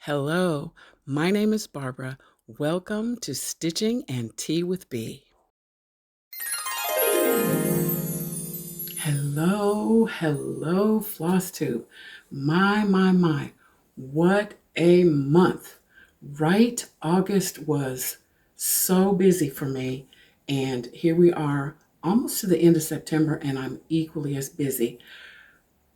Hello, my name is Barbara. Welcome to Stitching and Tea with B. Hello, Flosstube. My. What a month, right? August was so busy for me, and here we are almost to the end of September, and I'm equally as busy.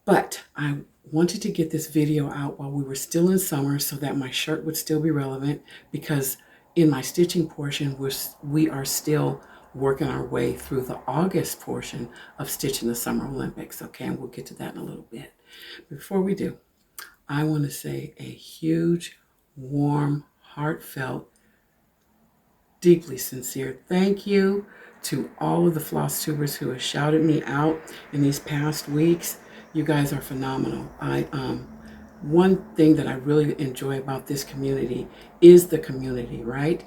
But I wanted to get this video out while we were still in summer so that my shirt would still be relevant, because in my stitching portion, we are still working our way through the August portion of Stitching the Summer Olympics. Okay, and we'll get to that in a little bit. Before we do, I want to say a huge, warm, heartfelt, deeply sincere thank you to all of the Flosstubers who have shouted me out in these past weeks. You guys are phenomenal. One thing that I really enjoy about this community is the community, right?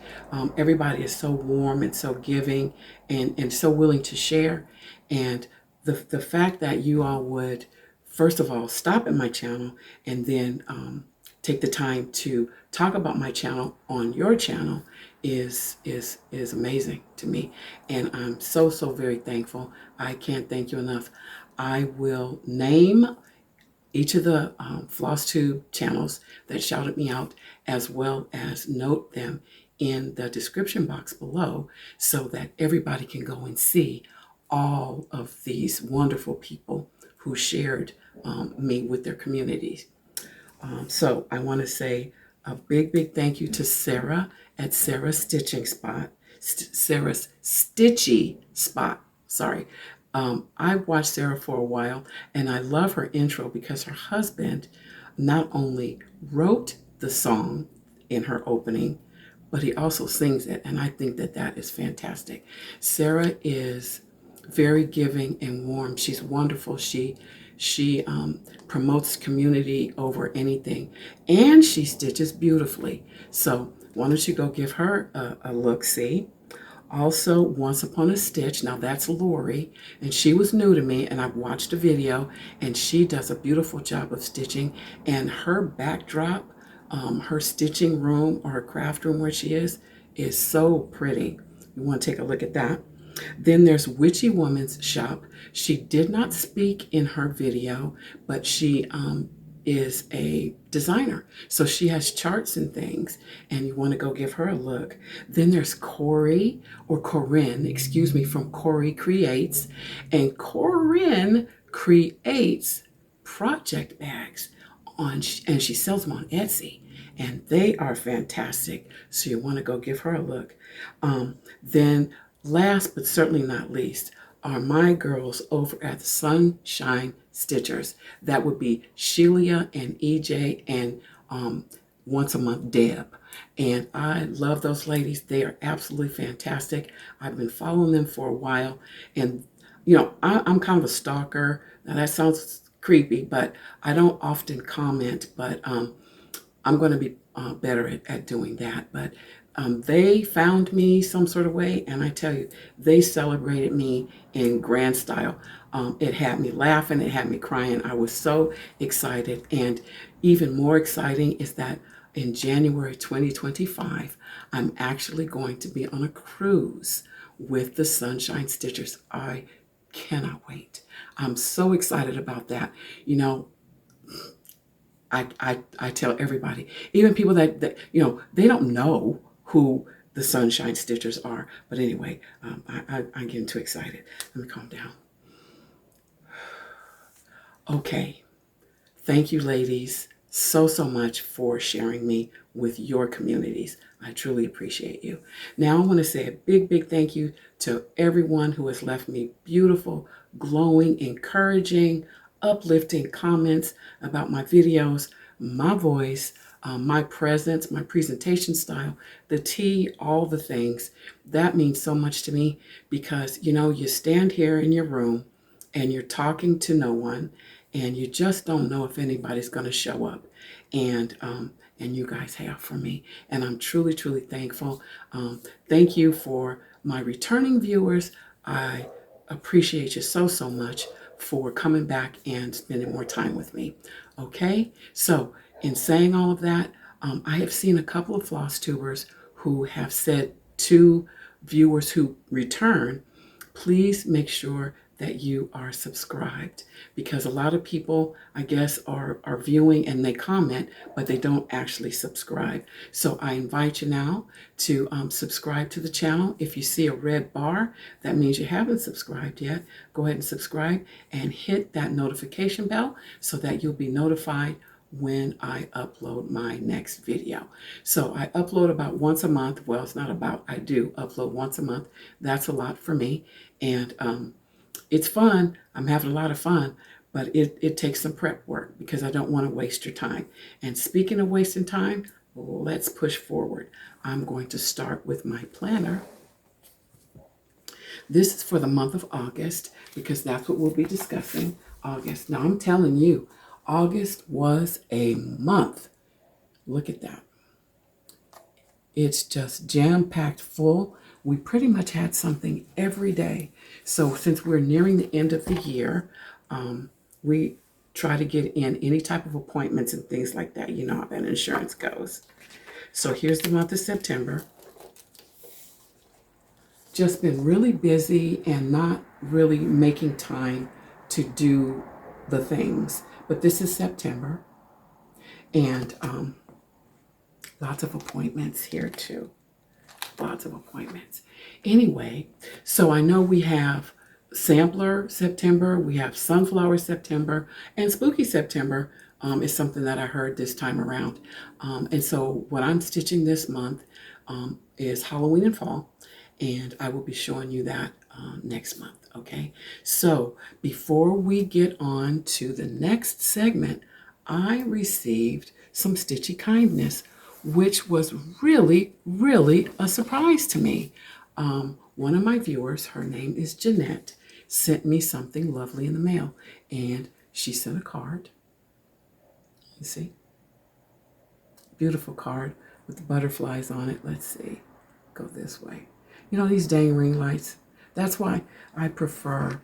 Everybody is so warm and so giving and so willing to share. And the fact that you all would, first of all, stop at my channel and then take the time to talk about my channel on your channel is amazing to me, and I'm so very thankful. I can't thank you enough. I will name each of the Flosstube channels that shouted me out, as well as note them in the description box below so that everybody can go and see all of these wonderful people who shared me with their communities. So I want to say a big thank you to Sarah at Sarah's Stitching Spot, Sarah's Stitchy Spot. Sorry. I've watched Sarah for a while, and I love her intro because her husband not only wrote the song in her opening, but he also sings it, and I think that that is fantastic. Sarah is very giving and warm. She's wonderful. She promotes community over anything, and she stitches beautifully. So why don't you go give her a look-see? Also, Once Upon a Stitch, now that's Lori, and she was new to me, and I've watched a video, and she does a beautiful job of stitching, and her backdrop, her stitching room or her craft room where she is so pretty. You want to take a look at that. Then there's Witchy Woman's Shop. She did not speak in her video, but she is a designer. So she has charts and things, and you want to go give her a look. Then there's Corey, or Corinne, excuse me, from Corey Creates. And Corinne creates project bags and she sells them on Etsy. And they are fantastic. So you want to go give her a look. Then last but certainly not least are my girls over at the Sunshine Stitchers. That would be Shelia and EJ and once a month Deb. And I love those ladies. They are absolutely fantastic. I've been following them for a while. And, you know, I'm kind of a stalker. Now that sounds creepy, but I don't often comment, but I'm going to be better at doing that. But they found me some sort of way, and I tell you, they celebrated me in grand style. It had me laughing, it had me crying. I was so excited, and even more exciting is that in January 2025, I'm actually going to be on a cruise with the Sunshine Stitchers. I cannot wait. I'm so excited about that. You know, I tell everybody, even people that you know, they don't know who the Sunshine Stitchers are. But anyway, I'm getting too excited. Let me calm down. Okay. Thank you, ladies, so much for sharing me with your communities. I truly appreciate you. Now I want to say a big thank you to everyone who has left me beautiful, glowing, encouraging, uplifting comments about my videos, my voice, my presence, my presentation style, the tea, all the things. That means so much to me because, you know, you stand here in your room and you're talking to no one, and you just don't know if anybody's going to show up. And you guys have for me. And I'm truly thankful. Thank you for my returning viewers. I appreciate you so much for coming back and spending more time with me. Okay? So in saying all of that, I have seen a couple of floss tubers who have said to viewers who return, please make sure that you are subscribed, because a lot of people, I guess, are viewing and they comment, but they don't actually subscribe. So I invite you now to subscribe to the channel. If you see a red bar, that means you haven't subscribed yet. Go ahead and subscribe and hit that notification bell so that you'll be notified when I upload my next video. So I upload about once a month. Well, it's not about, I do upload once a month. That's a lot for me. And it's fun. I'm having a lot of fun, but it takes some prep work because I don't want to waste your time. And speaking of wasting time, let's push forward. I'm going to start with my planner. This is for the month of August because that's what we'll be discussing. August. Now I'm telling you, August was a month. Look at that. It's just jam-packed full. We pretty much had something every day. So since we're nearing the end of the year, we try to get in any type of appointments and things like that. You know how that insurance goes. So here's the month of September. Just been really busy and not really making time to do the things. But this is September, and lots of appointments here too. Lots of appointments. Anyway, so I know we have Sampler September, we have Sunflower September, and Spooky September is something that I heard this time around. And so what I'm stitching this month is Halloween and Fall, and I will be showing you that next month. Okay, so before we get on to the next segment, I received some Stitchy Kindness, which was really, really a surprise to me. One of my viewers, her name is Jeanette, sent me something lovely in the mail, and she sent a card. You see? Beautiful card with the butterflies on it. Let's see. Go this way. You know, these dang ring lights. That's why I prefer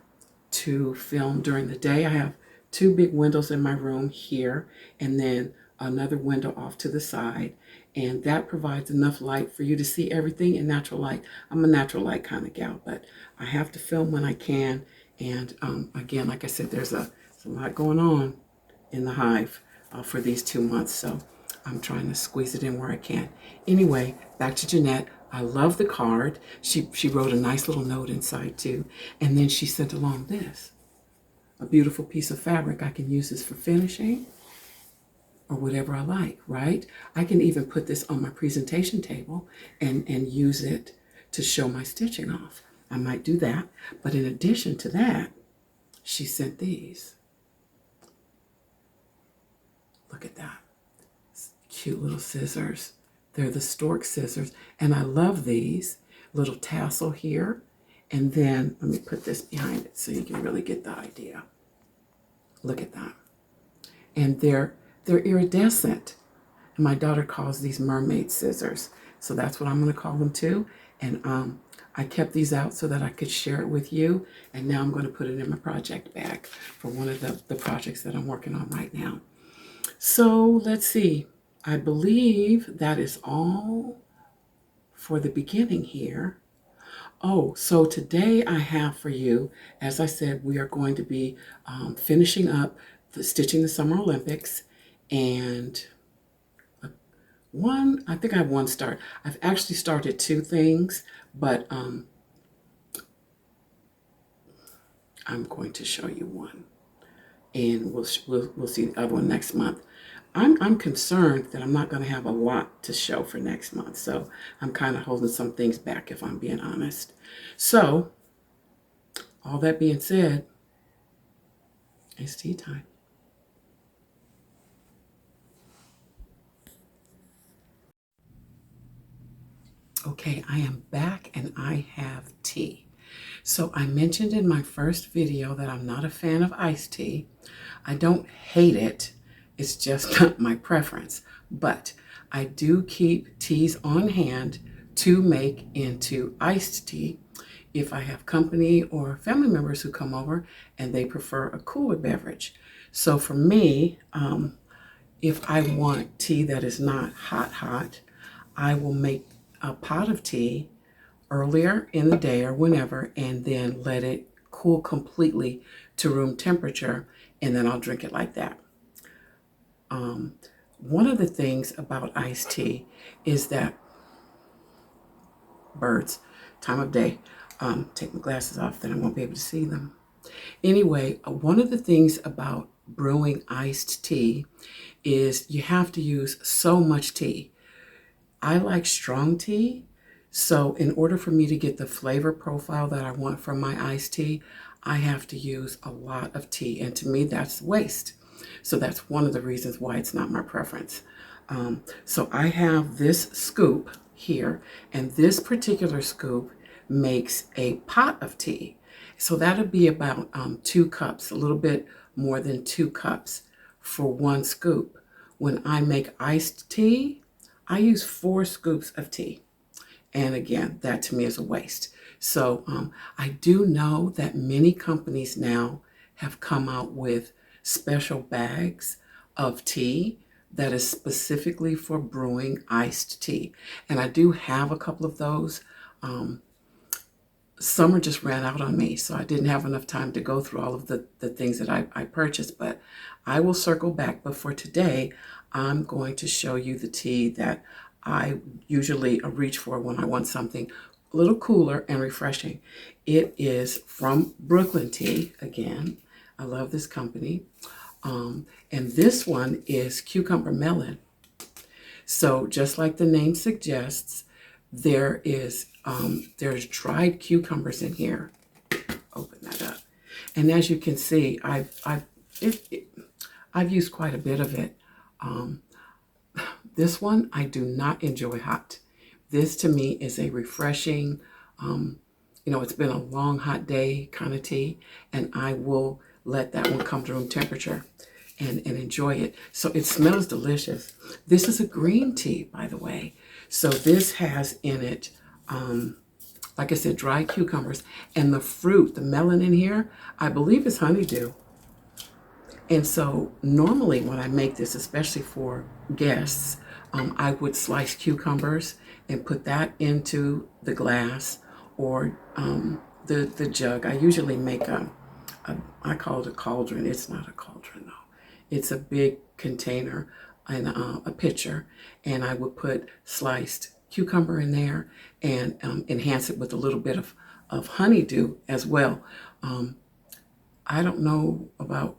to film during the day. I have two big windows in my room here and then another window off to the side. And that provides enough light for you to see everything in natural light. I'm a natural light kind of gal, but I have to film when I can. And again, like I said, there's a lot going on in the hive for these 2 months. So I'm trying to squeeze it in where I can. Anyway, back to Jeanette. I love the card. She wrote a nice little note inside too. And then she sent along this, a beautiful piece of fabric. I can use this for finishing or whatever I like, right? I can even put this on my presentation table and use it to show my stitching off. I might do that. But in addition to that, she sent these. Look at that. Cute little scissors. They're the stork scissors, and I love these. Little tassel here, and then let me put this behind it so you can really get the idea. Look at that. And they're iridescent. And my daughter calls these mermaid scissors, so that's what I'm going to call them too. And I kept these out so that I could share it with you, and now I'm going to put it in my project bag for one of the projects that I'm working on right now. So let's see. I believe that is all for the beginning here. Oh, so today I have for you, as I said, we are going to be finishing up stitching the Summer Olympics, and I think I have one start. I've actually started two things, but I'm going to show you one, and we'll see the other one next month. I'm concerned that I'm not going to have a lot to show for next month, so I'm kind of holding some things back if I'm being honest. So, all that being said, it's tea time. Okay, I am back and I have tea. So I mentioned in my first video that I'm not a fan of iced tea. I don't hate it. It's just not my preference. But I do keep teas on hand to make into iced tea if I have company or family members who come over and they prefer a cooler beverage. So for me, if I want tea that is not hot, I will make a pot of tea earlier in the day or whenever, and then let it cool completely to room temperature, and then I'll drink it like that. One of the things about iced tea is that birds, time of day, take my glasses off, then I won't be able to see them. Anyway, one of the things about brewing iced tea is you have to use so much tea. I like strong tea, so in order for me to get the flavor profile that I want from my iced tea, I have to use a lot of tea, and to me that's waste. So that's one of the reasons why it's not my preference. So I have this scoop here, and this particular scoop makes a pot of tea. So that'll be about 2 cups, a little bit more than 2 cups for 1 scoop. When I make iced tea, I use 4 scoops of tea. And again, that to me is a waste. So I do know that many companies now have come out with special bags of tea that is specifically for brewing iced tea. And I do have a couple of those. Summer just ran out on me, so I didn't have enough time to go through all of the things that I purchased, but I will circle back. But for today, I'm going to show you the tea that I usually reach for when I want something a little cooler and refreshing. It is from Brooklyn Tea, again. I love this company. And this one is cucumber melon. So just like the name suggests, there's dried cucumbers in here. Open that up. And as you can see, I've used quite a bit of it. This one I do not enjoy hot. This to me is a refreshing, it's been a long hot day kind of tea, and I will let that one come to room temperature and enjoy it. So it smells delicious. This is a green tea, by the way. So this has in it, like I said, dried cucumbers, and the fruit, the melon in here, I believe is honeydew. And so normally when I make this, especially for guests, I would slice cucumbers and put that into the glass or the jug. I usually make I call it a cauldron. It's not a cauldron though. It's a big container and a pitcher, and I would put sliced cucumber in there and enhance it with a little bit of honeydew as well. I don't know about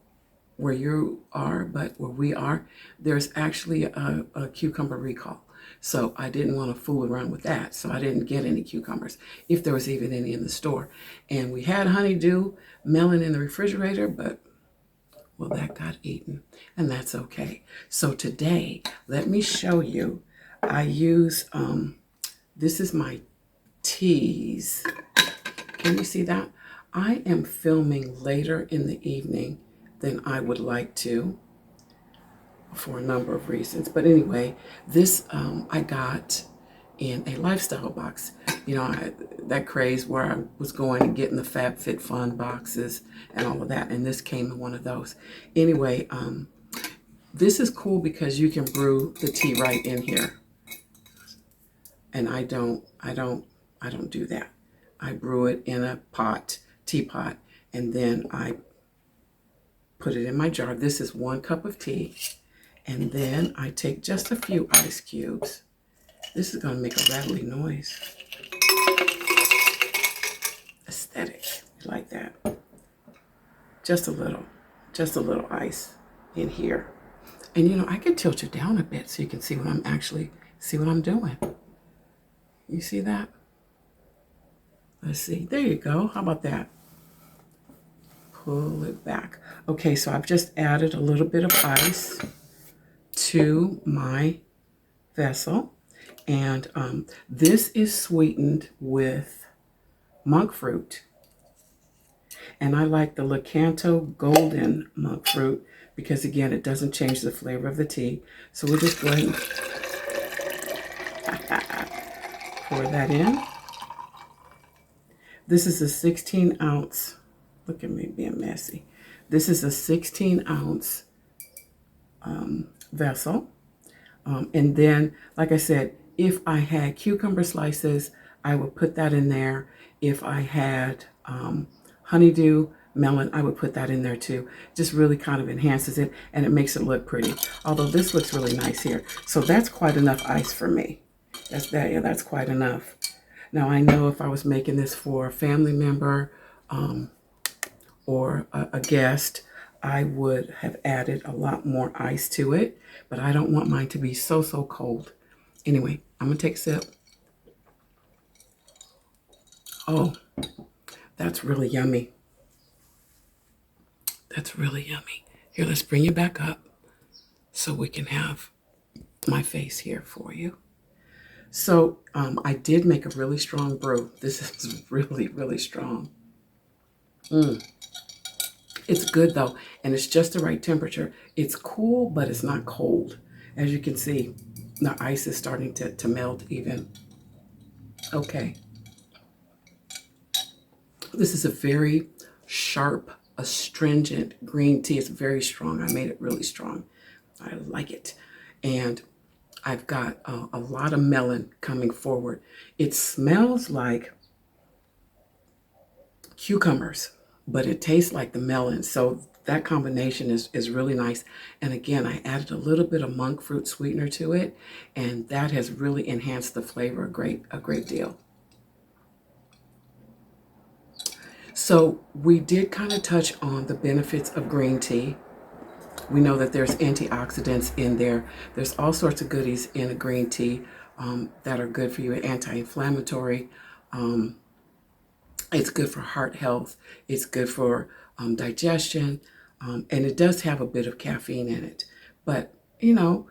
where you are, but where we are, there's actually a cucumber recall. So I didn't want to fool around with that. So I didn't get any cucumbers, if there was even any in the store. And we had honeydew melon in the refrigerator, but well, that got eaten, and that's okay. So today, let me show you. I use, this is my teas. Can you see that? I am filming later in the evening than I would like to for a number of reasons. But anyway, this I got in a lifestyle box. That craze where I was going and getting the FabFitFun boxes and all of that, and this came in one of those. Anyway, this is cool because you can brew the tea right in here. And I don't do that. I brew it in a teapot, and then I put it in my jar. This is 1 cup of tea. And then I take just a few ice cubes. This is going to make a rattly noise. Aesthetic, like that. Just a little ice in here. And I can tilt you down a bit so you can see what I'm doing. You see that? Let's see. There you go. How about that? Pull it back. Okay, so I've just added a little bit of ice to my vessel, and this is sweetened with monk fruit, and I like the Lakanto Golden monk fruit because again it doesn't change the flavor of the tea. So we'll just go ahead and pour that in. This is a 16 ounce, look at me being messy. This is a 16 ounce vessel. And then, like I said, if I had cucumber slices, I would put that in there. If I had honeydew melon, I would put that in there too. Just really kind of enhances it and it makes it look pretty. Although this looks really nice here. So that's quite enough ice for me. Yeah, that's quite enough. Now I know if I was making this for a family member or a guest, I would have added a lot more ice to it, but I don't want mine to be so cold. Anyway, I'm gonna take a sip. Oh, that's really yummy. That's really yummy. Here, let's bring you back up so we can have my face here for you. So I did make a really strong brew. This is really strong. It's good though, and it's just the right temperature. It's cool, but it's not cold. As you can see, the ice is starting to melt even. Okay. This is a very sharp, astringent green tea. It's very strong. I made it really strong. I like it. And I've got a lot of melon coming forward. It smells like cucumbers, but it tastes like the melon. So that combination is really nice. And again, I added a little bit of monk fruit sweetener to it, and that has really enhanced the flavor a great deal. So we did kind of touch on the benefits of green tea. We know that there's antioxidants in there. There's all sorts of goodies in a green tea that are good for you, anti-inflammatory. It's good for heart health. It's good for digestion. And it does have a bit of caffeine in it. But, you know,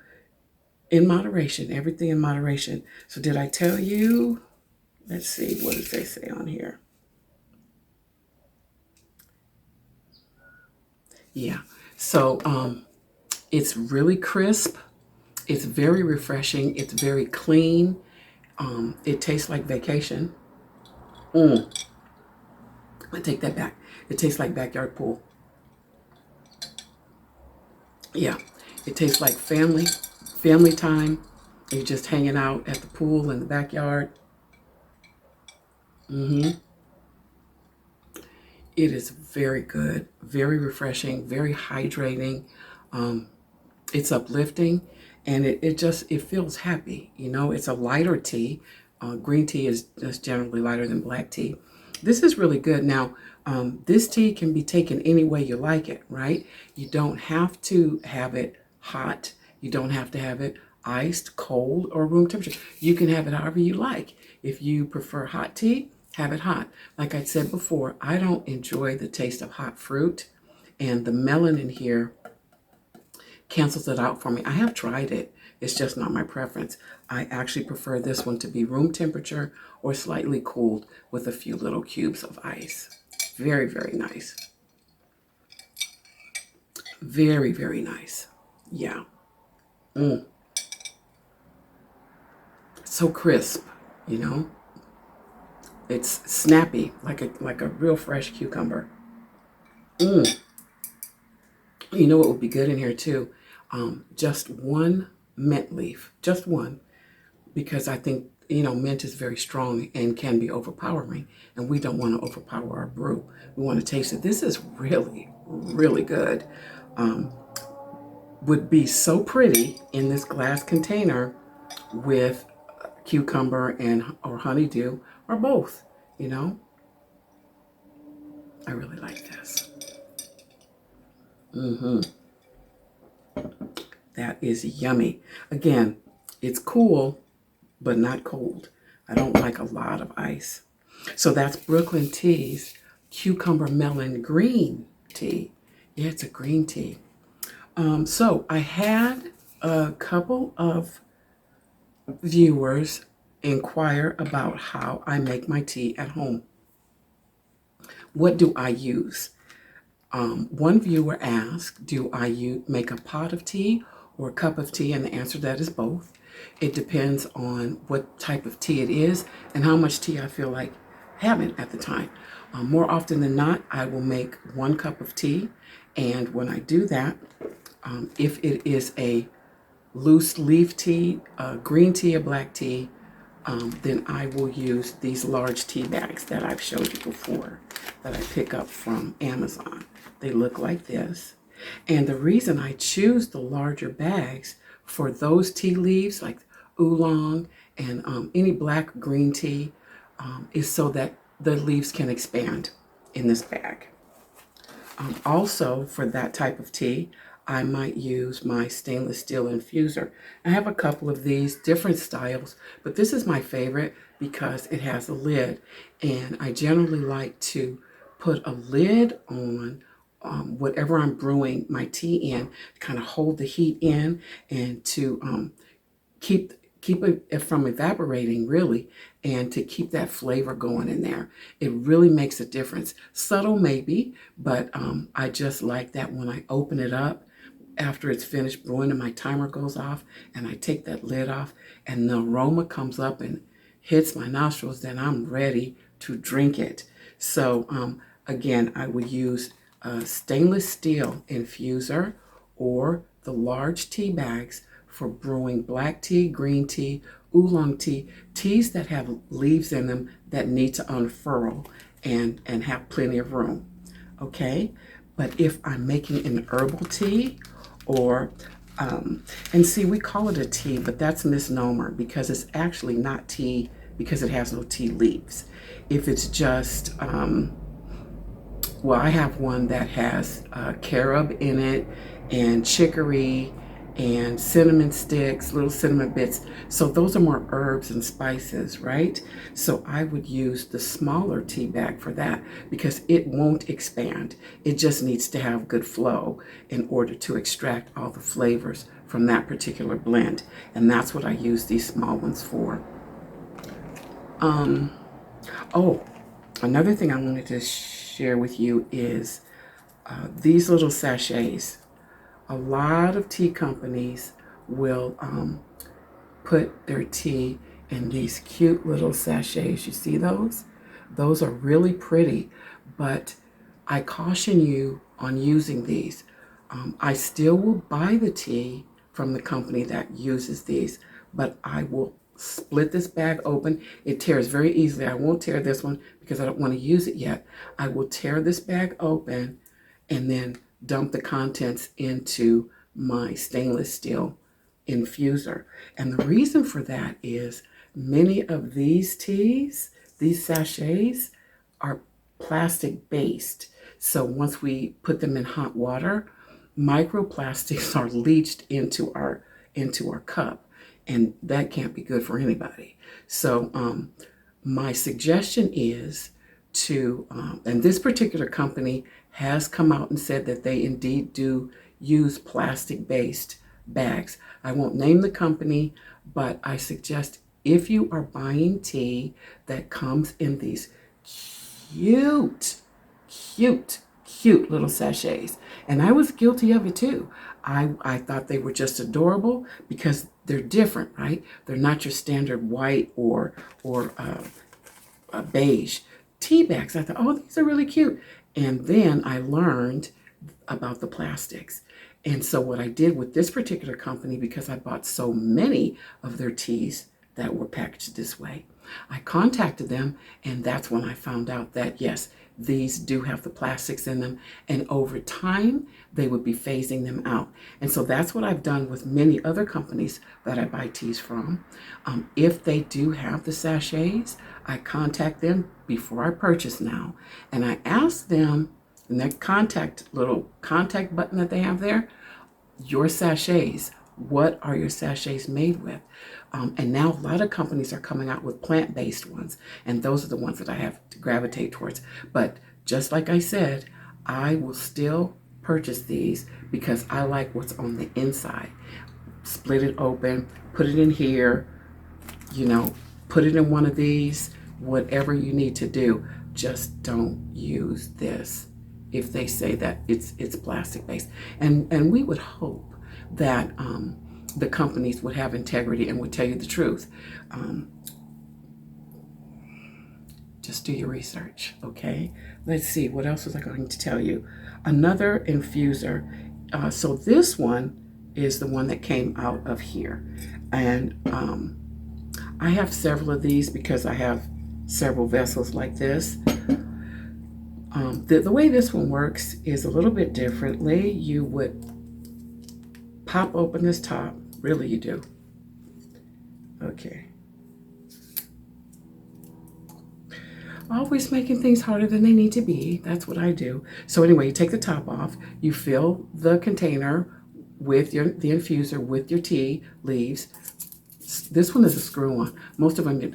in moderation, everything in moderation. So did I tell you? Let's see, what does they say on here? Yeah, so it's really crisp. It's very refreshing. It's very clean. It tastes like vacation. I take that back. It tastes like backyard pool. Yeah, it tastes like family time. You're just hanging out at the pool in the backyard. It is very good, very refreshing, very hydrating. It's uplifting, and it feels happy. You know, it's a lighter tea. Green tea is just generally lighter than black tea. This is really good. Now, this tea can be taken any way you like it, right? You don't have to have it hot. You don't have to have it iced, cold, or room temperature. You can have it however you like. If you prefer hot tea, have it hot. Like I said before, I don't enjoy the taste of hot fruit, and the melon in here cancels it out for me. I have tried it. It's just not my preference. I actually prefer this one to be room temperature or slightly cooled with a few little cubes of ice. Very, very nice. Very, very nice. Yeah. So crisp, you know? It's snappy, like a real fresh cucumber. You know what would be good in here too? Just one mint leaf, just one, because I think, you know, mint is very strong and can be overpowering, and we don't want to overpower our brew. We want to taste it. This is really good. Would be so pretty in this glass container with cucumber or honeydew or both, you know. I really like this. That is yummy. Again, it's cool, but not cold. I don't like a lot of ice. So that's Brooklyn Tea's cucumber melon green tea. Yeah, it's a green tea. So I had a couple of viewers inquire about how I make my tea at home. What do I use? One viewer asked, do I make a pot of tea or a cup of tea? And the answer to that is both. It depends on what type of tea it is and how much tea I feel like having at the time. More often than not, I will make 1 cup of tea. And when I do that, if it is a loose leaf tea, green tea or black tea, then I will use these large tea bags that I've showed you before that I pick up from Amazon. They look like this. And the reason I choose the larger bags for those tea leaves, like oolong and any black green tea, is so that the leaves can expand in this bag. Also, for that type of tea, I might use my stainless steel infuser. I have a couple of these different styles, but this is my favorite because it has a lid, and I generally like to put a lid on whatever I'm brewing my tea in, to kind of hold the heat in and to keep it from evaporating, really, and to keep that flavor going in there. It really makes a difference. Subtle maybe, but I just like that when I open it up after it's finished brewing and my timer goes off and I take that lid off and the aroma comes up and hits my nostrils, then I'm ready to drink it. So again, I would use a stainless steel infuser or the large tea bags for brewing black tea, green tea, oolong tea, teas that have leaves in them that need to unfurl and have plenty of room. Okay, but if I'm making an herbal tea or and see, we call it a tea, but that's a misnomer because it's actually not tea because it has no tea leaves. If it's just well, I have one that has carob in it and chicory and cinnamon sticks, little cinnamon bits. So those are more herbs and spices, right? So I would use the smaller tea bag for that because it won't expand. It just needs to have good flow in order to extract all the flavors from that particular blend. And that's what I use these small ones for. Oh, another thing I wanted to share with you is these little sachets. A lot of tea companies will put their tea in these cute little sachets. You see those? Those are really pretty, but I caution you on using these. I still will buy the tea from the company that uses these, but I will split this bag open. It tears very easily. I won't tear this one because I don't want to use it yet. I will tear this bag open and then dump the contents into my stainless steel infuser. And the reason for that is many of these teas, these sachets, are plastic based. So once we put them in hot water, microplastics are leached into our cup, and that can't be good for anybody. So my suggestion is to, and this particular company has come out and said that they indeed do use plastic-based bags. I won't name the company, but I suggest if you are buying tea that comes in these cute little sachets, and I was guilty of it too. I thought they were just adorable because they're different, right? They're not your standard white or beige tea bags. I thought, oh, these are really cute. And then I learned about the plastics. And so what I did with this particular company, because I bought so many of their teas that were packaged this way, I contacted them, and that's when I found out that yes, these do have the plastics in them, and over time they would be phasing them out. And so that's what I've done with many other companies that I buy teas from. If they do have the sachets, I contact them before I purchase now, and I ask them in that little contact button that they have there, your sachets, what are your sachets made with? And now a lot of companies are coming out with plant-based ones, and those are the ones that I have to gravitate towards. But just like I said, I will still purchase these because I like what's on the inside. Split it open, put it in here, put it in one of these, whatever you need to do. Just don't use this if they say that it's plastic-based. And we would hope that the companies would have integrity and would tell you the truth. Just do your research, okay? Let's see, what else was I going to tell you? Another infuser. So this one is the one that came out of here. And I have several of these because I have several vessels like this. The way this one works is a little bit differently. You would pop open this top. Really, you do. Okay. Always making things harder than they need to be. That's what I do. So anyway, you take the top off. You fill the container with the infuser with your tea leaves. This one is a screw-on. Most of them,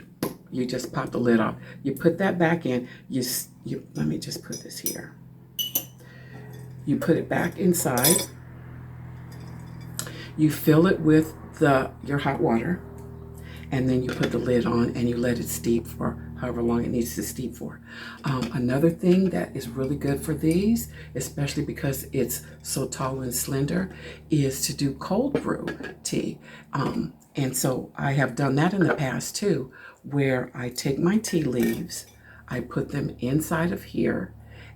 you just pop the lid off. You put that back in. Let me just put this here. You put it back inside. You fill it with your hot water, and then you put the lid on and you let it steep for however long it needs to steep for. Another thing that is really good for these, especially because it's so tall and slender, is to do cold brew tea. And so I have done that in the past too, where I take my tea leaves, I put them inside of here,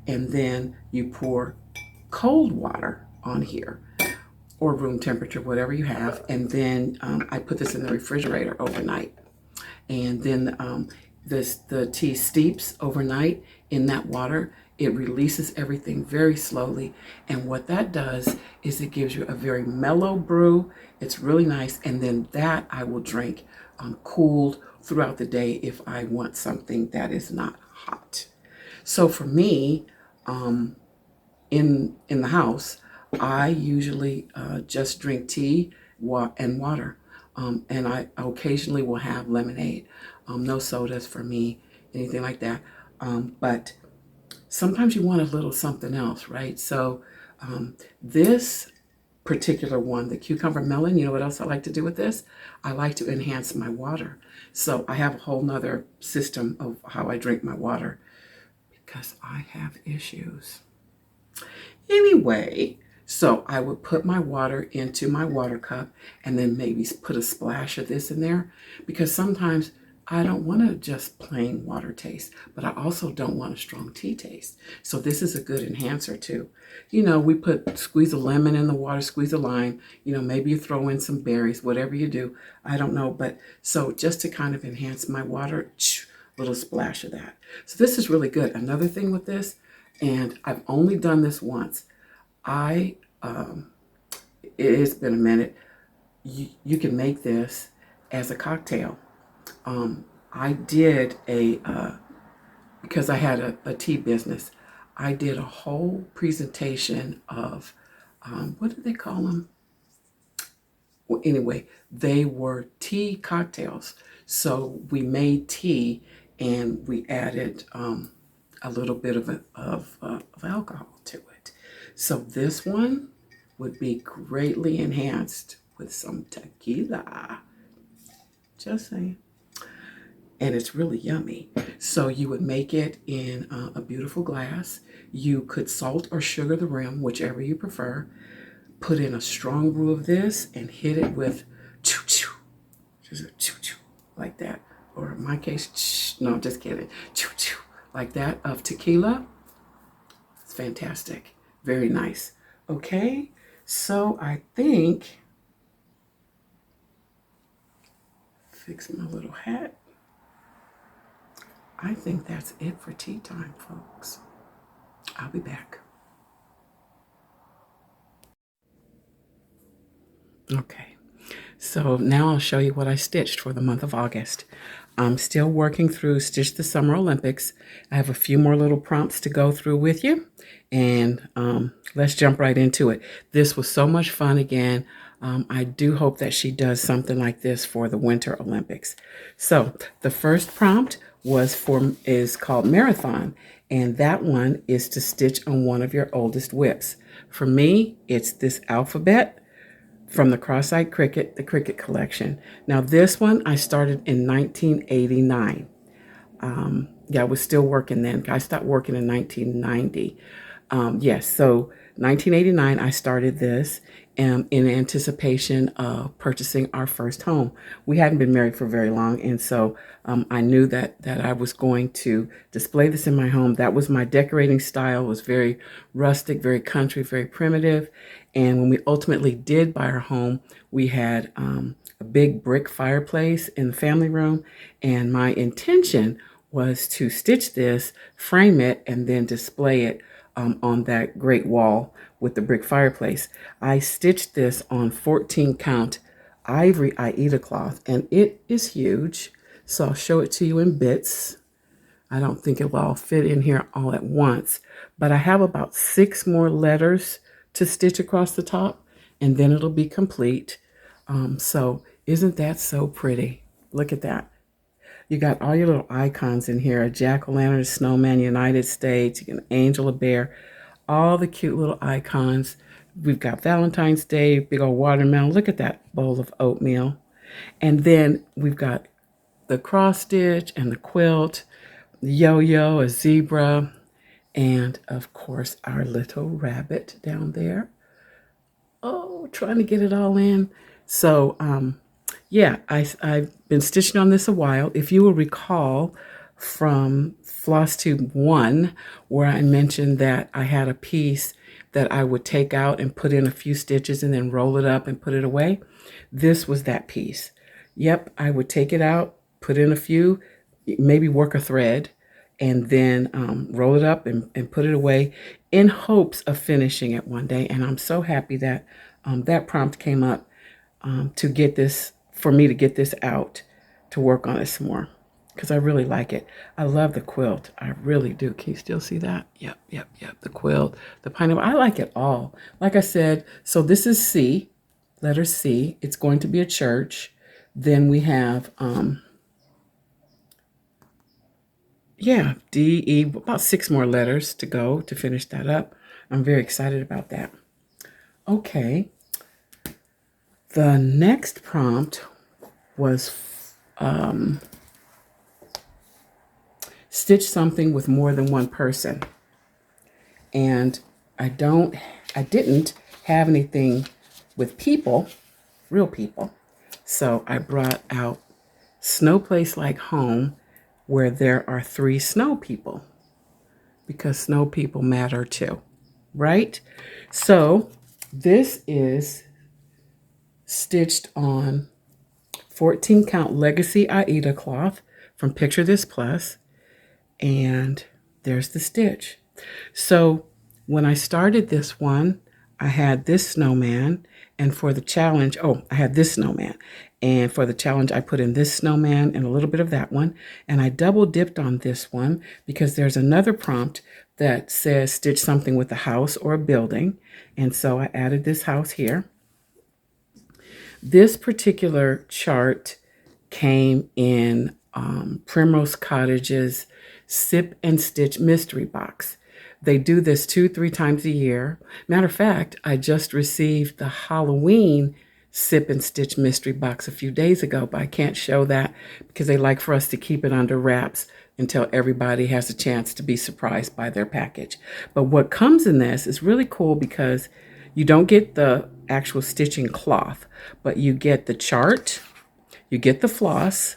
and then you pour cold water on here, or room temperature, whatever you have, and then I put this in the refrigerator overnight. And then the tea steeps overnight in that water. It releases everything very slowly, and what that does is it gives you a very mellow brew. It's really nice, and then that I will drink cooled throughout the day if I want something that is not hot. So for me, in the house, I usually just drink tea and water, and I occasionally will have lemonade. No sodas for me, anything like that. But sometimes you want a little something else, right? So this particular one, the cucumber melon, you know what else I like to do with this? I like to enhance my water. So I have a whole nother system of how I drink my water because I have issues. Anyway, so I would put my water into my water cup and then maybe put a splash of this in there, because sometimes I don't want to just plain water taste, but I also don't want a strong tea taste. So this is a good enhancer too. You know, we squeeze a lemon in the water, squeeze a lime, you know, maybe you throw in some berries, whatever you do. I don't know, but so just to kind of enhance my water, a little splash of that. So this is really good. Another thing with this, and I've only done this once. It's been a minute. You can make this as a cocktail. I did because I had a tea business, I did a whole presentation of, what do they call them? Well, anyway, they were tea cocktails. So we made tea and we added a little bit of alcohol to it. So this one would be greatly enhanced with some tequila. Just saying. And it's really yummy. So you would make it in a beautiful glass. You could salt or sugar the rim, whichever you prefer. Put in a strong brew of this and hit it with choo-choo. Just a choo-choo like that. Or in my case, no, just kidding. Choo-choo like that of tequila. It's fantastic. Very nice. Okay, so I think, fix my little hat. I think that's it for tea time, folks. I'll be back. Okay, so now I'll show you what I stitched for the month of August. I'm still working through Stitch the Summer Olympics. I have a few more little prompts to go through with you, and let's jump right into it. This was so much fun again. I do hope that she does something like this for the Winter Olympics. So the first prompt is called Marathon, and that one is to stitch on one of your oldest WIPs. For me, it's this alphabet from the Cross-Eyed Cricket, the Cricket collection. Now this one I started in 1989. I was still working then. I stopped working in 1990. Yes, so 1989 I started this in anticipation of purchasing our first home. We hadn't been married for very long, and so I knew that I was going to display this in my home. That was my decorating style. It was very rustic, very country, very primitive, And when we ultimately did buy our home, we had a big brick fireplace in the family room. And my intention was to stitch this, frame it, and then display it on that great wall with the brick fireplace. I stitched this on 14 count ivory Aida cloth, and it is huge. So I'll show it to you in bits. I don't think it will all fit in here all at once, but I have about 6 more letters to stitch across the top, and then it'll be complete. So isn't that so pretty? Look at that. You got all your little icons in here, a jack-o'-lantern, a snowman, United States, an angel, a bear, all the cute little icons. We've got Valentine's Day, big old watermelon. Look at that bowl of oatmeal. And then we've got the cross stitch and the quilt, the yo-yo, a zebra, and of course our little rabbit down there. Oh, trying to get it all in. So yeah, I've been stitching on this a while. If you will recall from Flosstube 1, where I mentioned that I had a piece that I would take out and put in a few stitches and then roll it up and put it away, this was that piece. Yep, I would take it out, put in a few, maybe work a thread, and then roll it up and put it away in hopes of finishing it one day. And I'm so happy that that prompt came up to get this, for me to get this out to work on it some more, because I really like it. I love the quilt. I really do. Can you still see that? Yep. The quilt, the pineapple. I like it all. Like I said, so this is C, letter C. It's going to be a church. Then we have, yeah, D, E, about 6 more letters to go to finish that up. I'm very excited about that. Okay. The next prompt was stitch something with more than one person. And I didn't have anything with people, real people. So I brought out Snowplace Like Home, where there are 3 snow people, because snow people matter too, right? So this is stitched on 14 count Legacy Aida cloth from Picture This Plus, and there's the stitch. So when I started this one, I had this snowman, and for the challenge, I had this snowman, and for the challenge I put in this snowman and a little bit of that one, and I double dipped on this one because there's another prompt that says stitch something with a house or a building, and so I added this house here. This particular chart came in Primrose Cottage's Sip and Stitch mystery box. They do this 2-3 times a year. Matter of fact, I just received the Halloween Sip and Stitch mystery box a few days ago, but I can't show that because they like for us to keep it under wraps until everybody has a chance to be surprised by their package. But what comes in this is really cool because you don't get the actual stitching cloth, but you get the chart, you get the floss,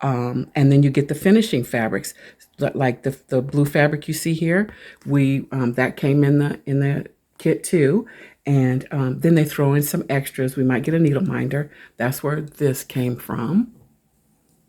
and then you get the finishing fabrics, like the blue fabric you see here. That came in the kit too, and then they throw in some extras. We might get a needle minder. That's where this came from.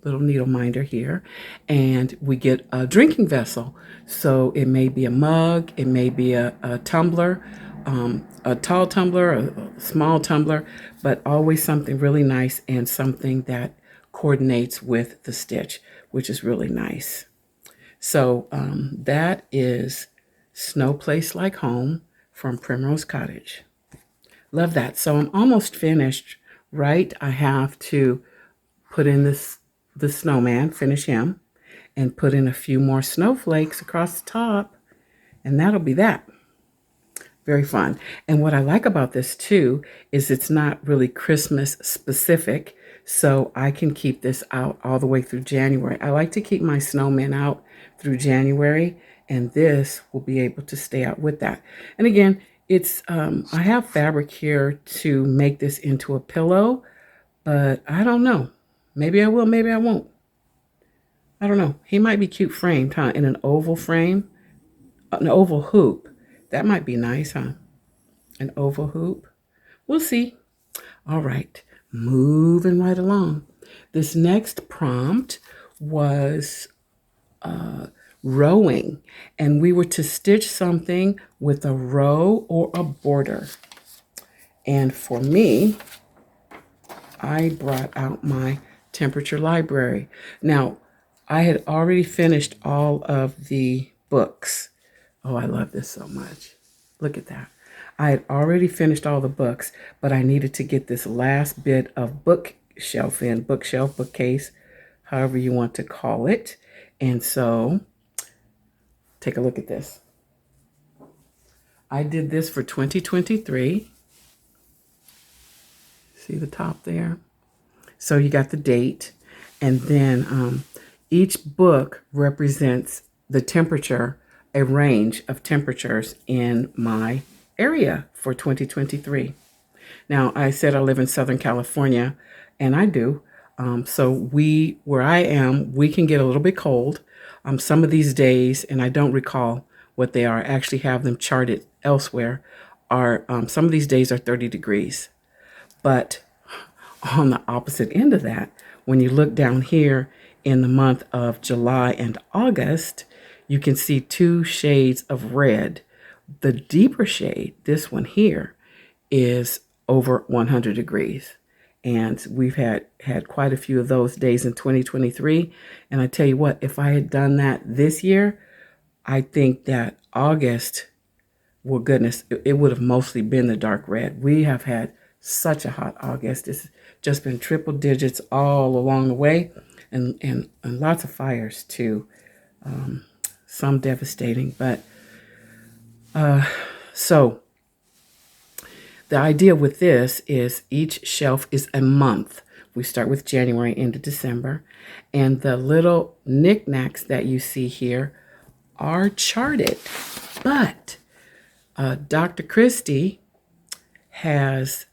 Little needle minder here, and we get a drinking vessel. So it may be a mug, it may be a tumbler, a tall tumbler, a small tumbler, but always something really nice and something that coordinates with the stitch, which is really nice. So that is Snowplace Like Home from Primrose Cottage. Love that. So I'm almost finished, right? I have to put in the snowman, finish him, and put in a few more snowflakes across the top, and that'll be that. Very fun. And what I like about this too is it's not really Christmas specific, so I can keep this out all the way through January. I like to keep my snowmen out through January, and this will be able to stay out with that. And again, it's I have fabric here to make this into a pillow, but I don't know. Maybe I will, maybe I won't. I don't know. He might be cute framed, huh? In an oval frame, an oval hoop. That might be nice, huh? An oval hoop. We'll see. All right, moving right along. This next prompt was rowing, and we were to stitch something with a row or a border. And for me, I brought out my temperature library. Now, I had already finished all of the books. Oh, I love this so much. Look at that. I had already finished all the books, but I needed to get this last bit of bookshelf in, bookshelf, bookcase, however you want to call it. And so, take a look at this. I did this for 2023. See the top there? So you got the date, and then each book represents the temperature, a range of temperatures in my area for 2023. Now, I said I live in Southern California, and I do. So where I am, we can get a little bit cold. Some of these days, and I don't recall what they are, I actually have them charted elsewhere, some of these days are 30 degrees. But on the opposite end of that, when you look down here in the month of July and August, you can see two shades of red. The deeper shade, this one here, is over 100 degrees. And we've had quite a few of those days in 2023. And I tell you what, if I had done that this year, I think that August, well, goodness, it would have mostly been the dark red. We have had such a hot August. It's just been triple digits all along the way, and lots of fires too. Some devastating, but so the idea with this is each shelf is a month. We start with January into December, and the little knickknacks that you see here are charted, but Dr. Kristi has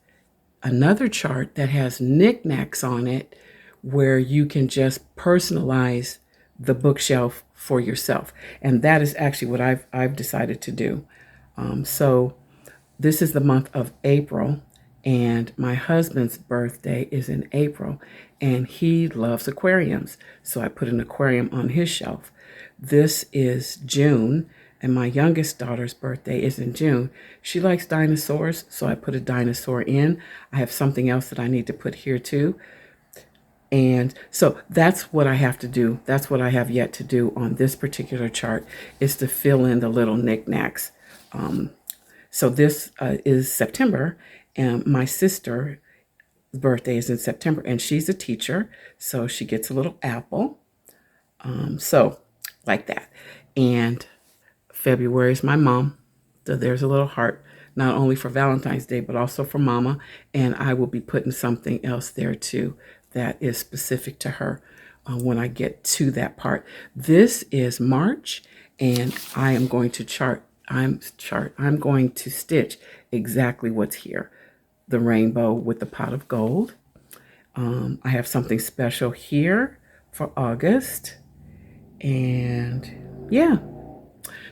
another chart that has knickknacks on it where you can just personalize the bookshelf for yourself. And that is actually what I've decided to do. So this is the month of April, and my husband's birthday is in April, and he loves aquariums. So I put an aquarium on his shelf. This is June, and my youngest daughter's birthday is in June. She likes dinosaurs, so I put a dinosaur in. I have something else that I need to put here too. And so that's what I have to do. That's what I have yet to do on this particular chart, is to fill in the little knickknacks. So this is September, and my sister's birthday is in September, and she's a teacher, so she gets a little apple. So like that. And February is my mom, so there's a little heart, not only for Valentine's Day, but also for Mama, and I will be putting something else there too that is specific to her when I get to that part. This is March, and I am going to I'm going to stitch exactly what's here. The rainbow with the pot of gold. I have something special here for August, and yeah.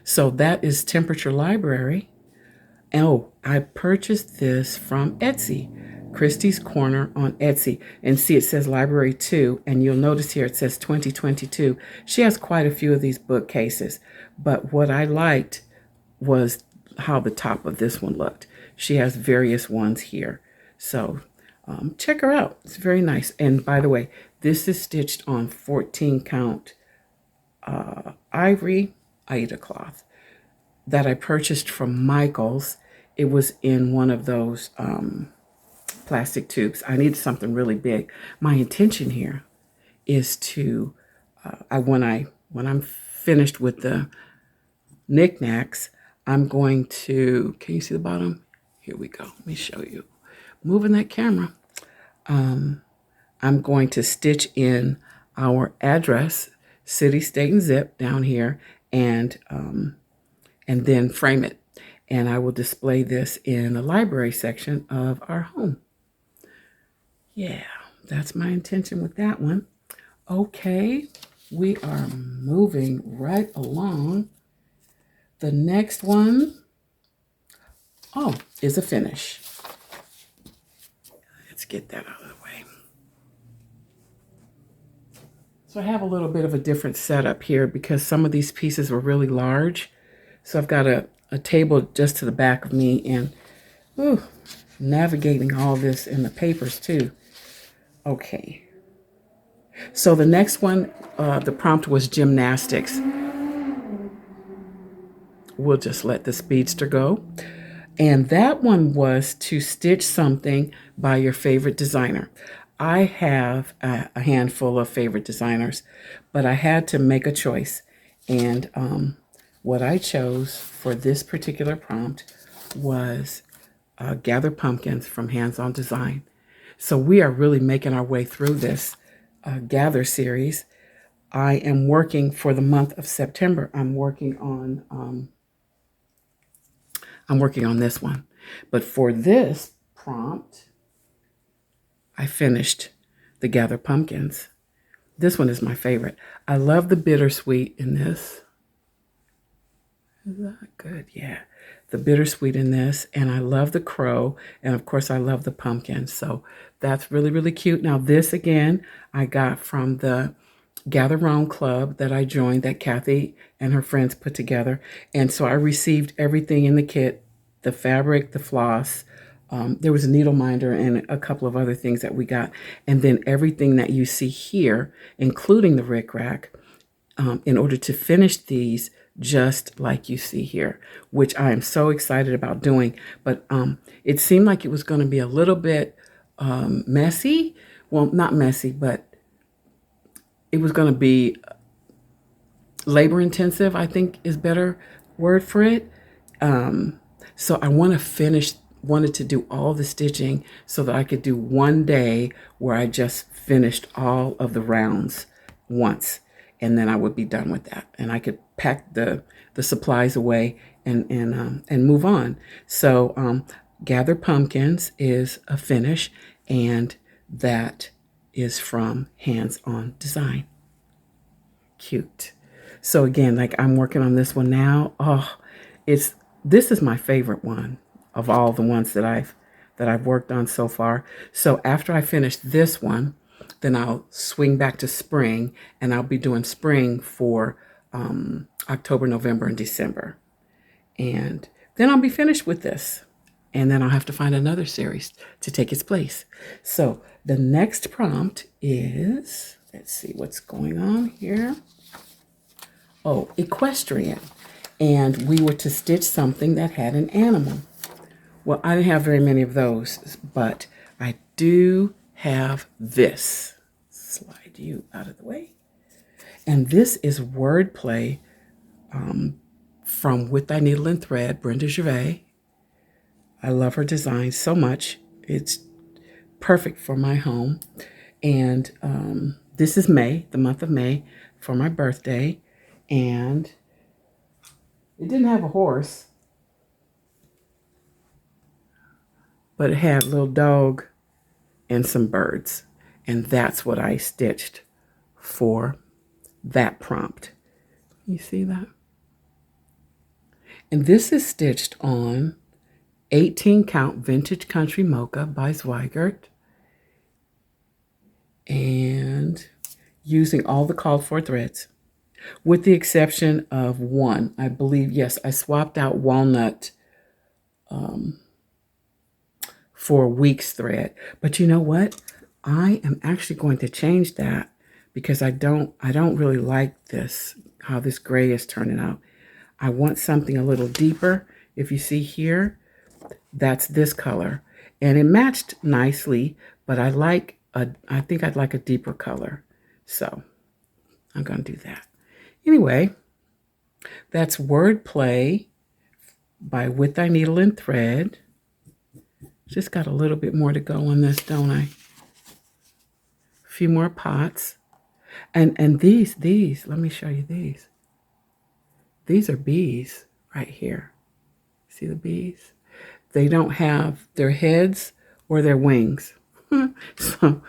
So that is Temperature Library. Oh, I purchased this from Etsy, Kristi's Corner on Etsy. And see, it says Library 2, and you'll notice here it says 2022. She has quite a few of these bookcases, but what I liked was how the top of this one looked. She has various ones here. So check her out. It's very nice. And by the way, this is stitched on 14 count ivory Aida cloth that I purchased from Michael's. It was in one of those plastic tubes. I needed something really big. My intention here is to, when I'm finished with the knickknacks, I'm going to, can you see the bottom? Here we go. Let me show you. Moving that camera. I'm going to stitch in our address, city, state, and zip down here, and then frame it. And I will display this in the library section of our home. Yeah, that's my intention with that one. Okay, we are moving right along. The next one, oh, is a finish. Let's get that out of the way. So I have a little bit of a different setup here because some of these pieces were really large. So I've got a table just to the back of me and navigating all this in the papers too. Okay. So the next one, the prompt was gymnastics. We'll just let the speedster go. And that one was to stitch something by your favorite designer. I have a handful of favorite designers, but I had to make a choice. And what I chose for this particular prompt was Gather Pumpkins from Hands On Design. So we are really making our way through this Gather series. I am working for the month of September. I'm working on this one. But for this prompt, I finished the Gather Pumpkins. This one is my favorite. I love the bittersweet in this. Is that good? Yeah. The bittersweet in this. And I love the crow. And of course, I love the pumpkin. So that's really, really cute. Now, this again, I got from the Gather Round Club that I joined, that Kathy and her friends put together. And so I received everything in the kit, the fabric, the floss. There was a needle minder and a couple of other things that we got. And then everything that you see here, including the rickrack, in order to finish these just like you see here, which I am so excited about doing. But it seemed like it was going to be a little bit messy. Well, not messy, but it was going to be labor intensive, I think is better word for it. So I wanted to do all the stitching so that I could do one day where I just finished all of the rounds once, and then I would be done with that, and I could pack the supplies away and move on. So Gather Pumpkins is a finish, and that is from Hands On Design. Cute. So again, like I'm working on this one now. Oh, this is my favorite one of all the ones that I've worked on so far. So after I finish this one, then I'll swing back to spring, and I'll be doing spring for October, November, and December. And then I'll be finished with this. And then I'll have to find another series to take its place. So the next prompt is, let's see what's going on here. Oh, equestrian. And we were to stitch something that had an animal. Well, I didn't have very many of those, but I do have this. Slide you out of the way. And this is wordplay from With Thy Needle and Thread, Brenda Gervais. I love her design so much. It's perfect for my home. And this is May, the month of May, for my birthday. And it didn't have a horse, but it had a little dog and some birds. And that's what I stitched for that prompt. You see that? And this is stitched on 18 count Vintage Country Mocha by Zweigert. And using all the called for threads, with the exception of one. I believe, yes, I swapped out walnut for week's thread. But you know what? I am actually going to change that because I don't really like this, how this gray is turning out. I want something a little deeper. If you see here, that's this color. And it matched nicely, but I think I'd like a deeper color. So I'm going to do that. Anyway, that's Wordplay by With Thy Needle and Thread. Just got a little bit more to go on this, don't I? A few more pots. And these, let me show you these. These are bees right here. See the bees? They don't have their heads or their wings. So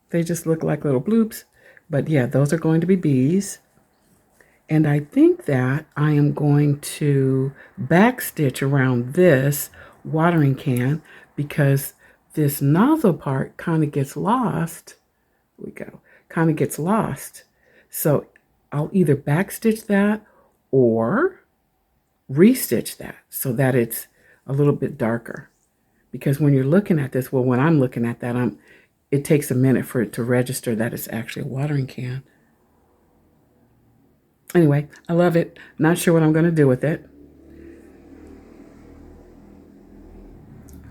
they just look like little bloops. But yeah, those are going to be bees. And I think that I am going to backstitch around this watering can because this nozzle part kind of gets lost. Here we go. Kind of gets lost. So I'll either backstitch that or restitch that so that it's a little bit darker. Because when you're looking at this, well, when I'm looking at that, it takes a minute for it to register that it's actually a watering can. Anyway, I love it. Not sure what I'm going to do with it.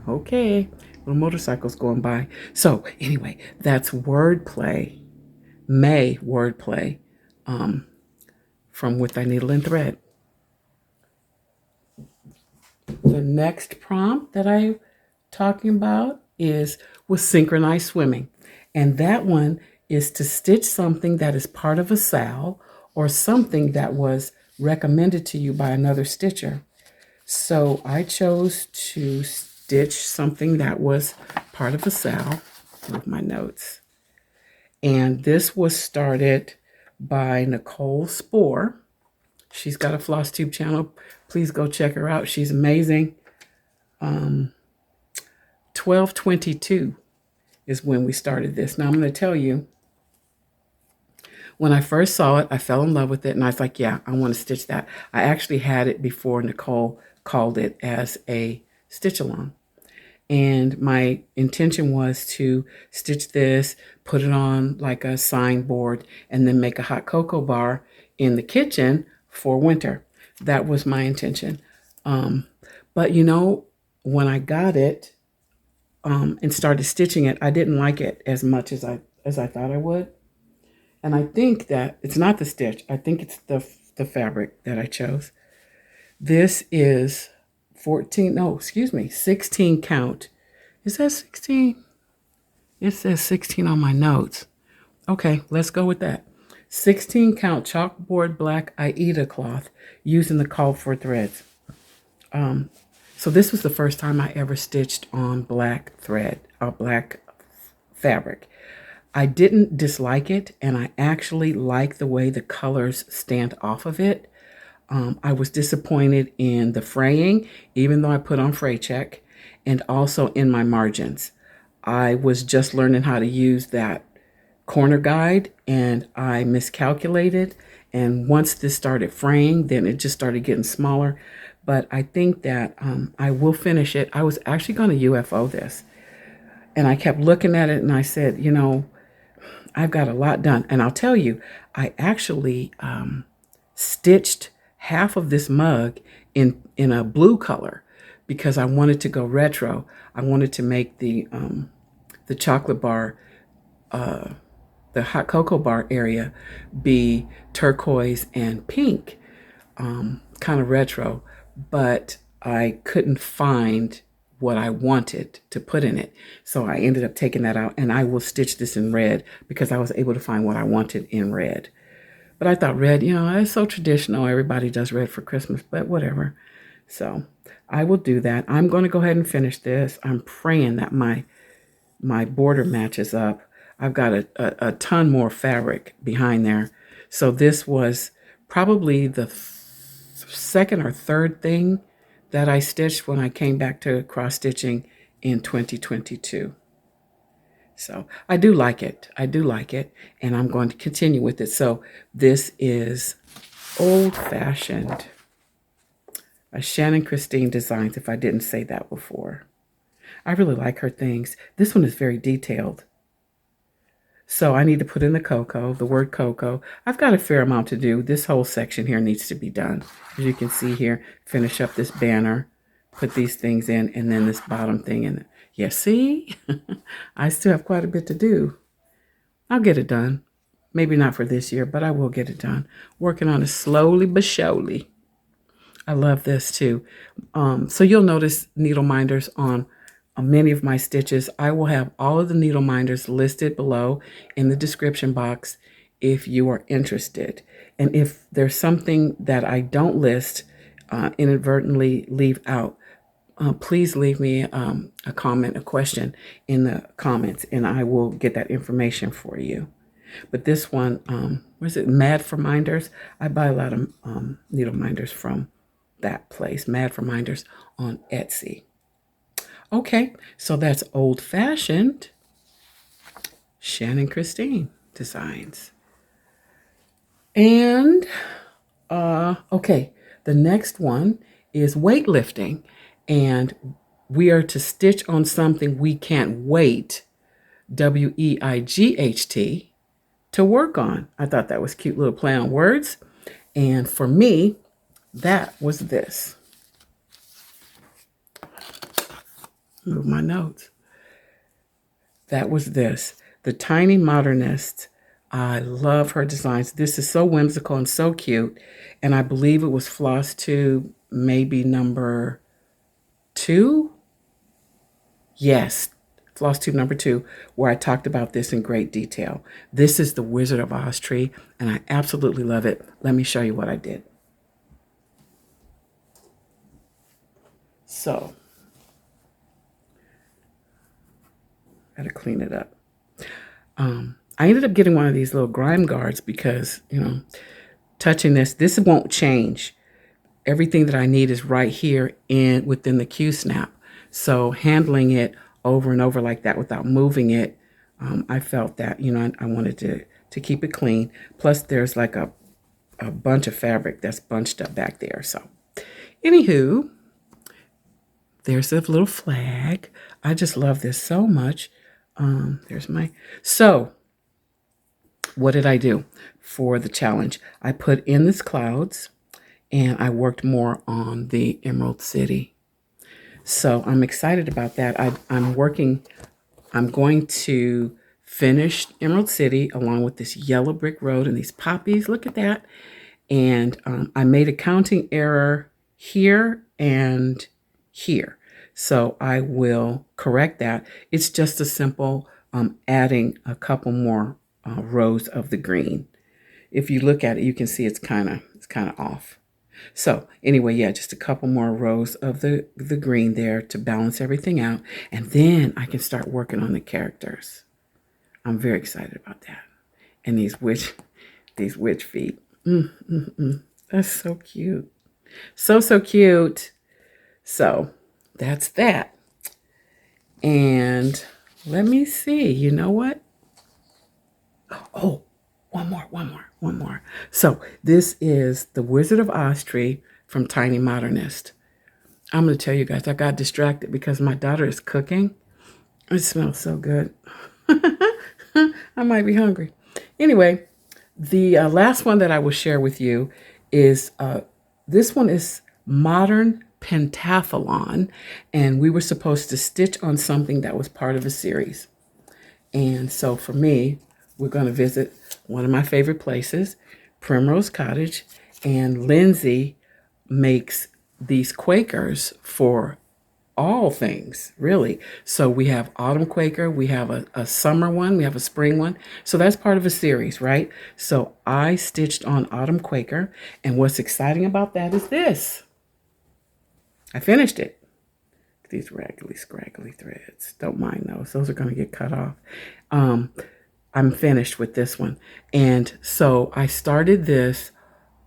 Okay, little motorcycles going by. So anyway, that's wordplay, May wordplay, from With Thy Needle and Thread. The next prompt that I'm talking about is with synchronized swimming. And that one is to stitch something that is part of a SAL or something that was recommended to you by another stitcher. So I chose to stitch something that was part of a SAL with my notes. And this was started by Nicole Spohr. She's got a Flosstube channel. Please go check her out. She's amazing. 12/22 is when we started this. Now I'm going to tell you, when I first saw it, I fell in love with it. And I was like, yeah, I want to stitch that. I actually had it before Nicole called it as a stitch along. And my intention was to stitch this, put it on like a signboard, and then make a hot cocoa bar in the kitchen for winter. That was my intention. But you know, when I got it and started stitching it, I didn't like it as much as I thought I would. And I think that it's not the stitch. I think it's the fabric that I chose. This is 16 count. Is that 16? It says 16 on my notes. Okay, let's go with that. 16 count chalkboard black Aida cloth using the called for threads. So this was the first time I ever stitched on black thread, black fabric. I didn't dislike it, and I actually like the way the colors stand off of it. I was disappointed in the fraying, even though I put on fray check, and also in my margins. I was just learning how to use that corner guide, and I miscalculated. And once this started fraying, then it just started getting smaller. But I think that I will finish it. I was actually going to UFO this, and I kept looking at it, and I said, you know, I've got a lot done. And I'll tell you, I actually stitched half of this mug in a blue color because I wanted to go retro. I wanted to make the chocolate bar, the hot cocoa bar area be turquoise and pink, kind of retro, but I couldn't find what I wanted to put in it. So I ended up taking that out, and I will stitch this in red because I was able to find what I wanted in red. But I thought red, you know, it's so traditional. Everybody does red for Christmas, but whatever. So I will do that. I'm going to go ahead and finish this. I'm praying that my border matches up. I've got a ton more fabric behind there. So this was probably the second or third thing that I stitched when I came back to cross stitching in 2022. So I do like it. I do like it. And I'm going to continue with it. So this is Old Fashioned. Shannon Christine Designs, if I didn't say that before. I really like her things. This one is very detailed. So I need to put in the cocoa, the word cocoa. I've got a fair amount to do. This whole section here needs to be done. As you can see here, finish up this banner, put these things in, and then this bottom thing in. Yeah, see? I still have quite a bit to do. I'll get it done. Maybe not for this year, but I will get it done. Working on it slowly but surely. I love this too. So you'll notice needle minders on many of my stitches. I will have all of the needle minders listed below in the description box if you are interested. And if there's something that I don't list, inadvertently leave out, please leave me a comment, a question in the comments, and I will get that information for you. But this one, what is it, Mad for Minders? I buy a lot of needle minders from that place, Mad for Minders on Etsy. Okay, so that's old-fashioned Shannon Christine designs. And, okay, the next one is weightlifting. And we are to stitch on something we can't wait, WEIGHT, to work on. I thought that was a cute little play on words. And for me, that was this. Move my notes. That was this. The Tiny Modernist. I love her designs. This is so whimsical and so cute. And I believe it was Flosstube, maybe number 2. Yes, Flosstube number 2, where I talked about this in great detail. This is the Wizard of Oz tree, and I absolutely love it. Let me show you what I did. So, I gotta clean it up. I ended up getting one of these little grime guards because, you know, touching this won't change. Everything that I need is right here within the Q-snap. So handling it over and over like that without moving it, I felt that, you know, I wanted to keep it clean. Plus there's like a bunch of fabric that's bunched up back there. So anywho, there's a little flag. I just love this so much. So what did I do for the challenge? I put in this clouds and I worked more on the Emerald City. So I'm excited about that. I'm going to finish Emerald City along with this yellow brick road and these poppies. Look at that. And I made a counting error here and here. So I will correct that. It's just a simple adding a couple more rows of the green. If you look at it, you can see it's kind of off. So anyway, yeah, just a couple more rows of the green there to balance everything out. And then I can start working on the characters. I'm very excited about that. And these witch feet. That's so cute. So cute. So that's that. And let me see, you know what? Oh, one more. So this is the Wizard of Oz tree from Tiny Modernist. I'm going to tell you guys, I got distracted because my daughter is cooking. It smells so good. I might be hungry. Anyway, the last one that I will share with you is, this one is Modern Pentathlon, and we were supposed to stitch on something that was part of a series. And so for me, we're going to visit one of my favorite places, Primrose Cottage, and Lindsay makes these Quakers for all things, really. So we have autumn Quaker, we have a summer one, we have a spring one. So that's part of a series, right? So I stitched on autumn Quaker, and what's exciting about that is this. I finished it. These raggedy, scraggly threads. Don't mind those. Those are going to get cut off. I'm finished with this one. And so I started this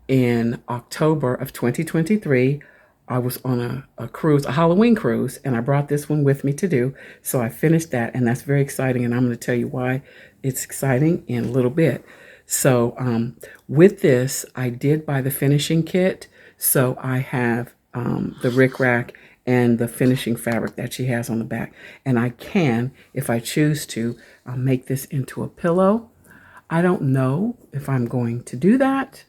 in October of 2023. I was on a cruise, a Halloween cruise, and I brought this one with me to do. So I finished that, and that's very exciting. And I'm going to tell you why it's exciting in a little bit. So with this, I did buy the finishing kit. So I have the rickrack and the finishing fabric that she has on the back. And I can, if I choose to, make this into a pillow. I don't know if I'm going to do that,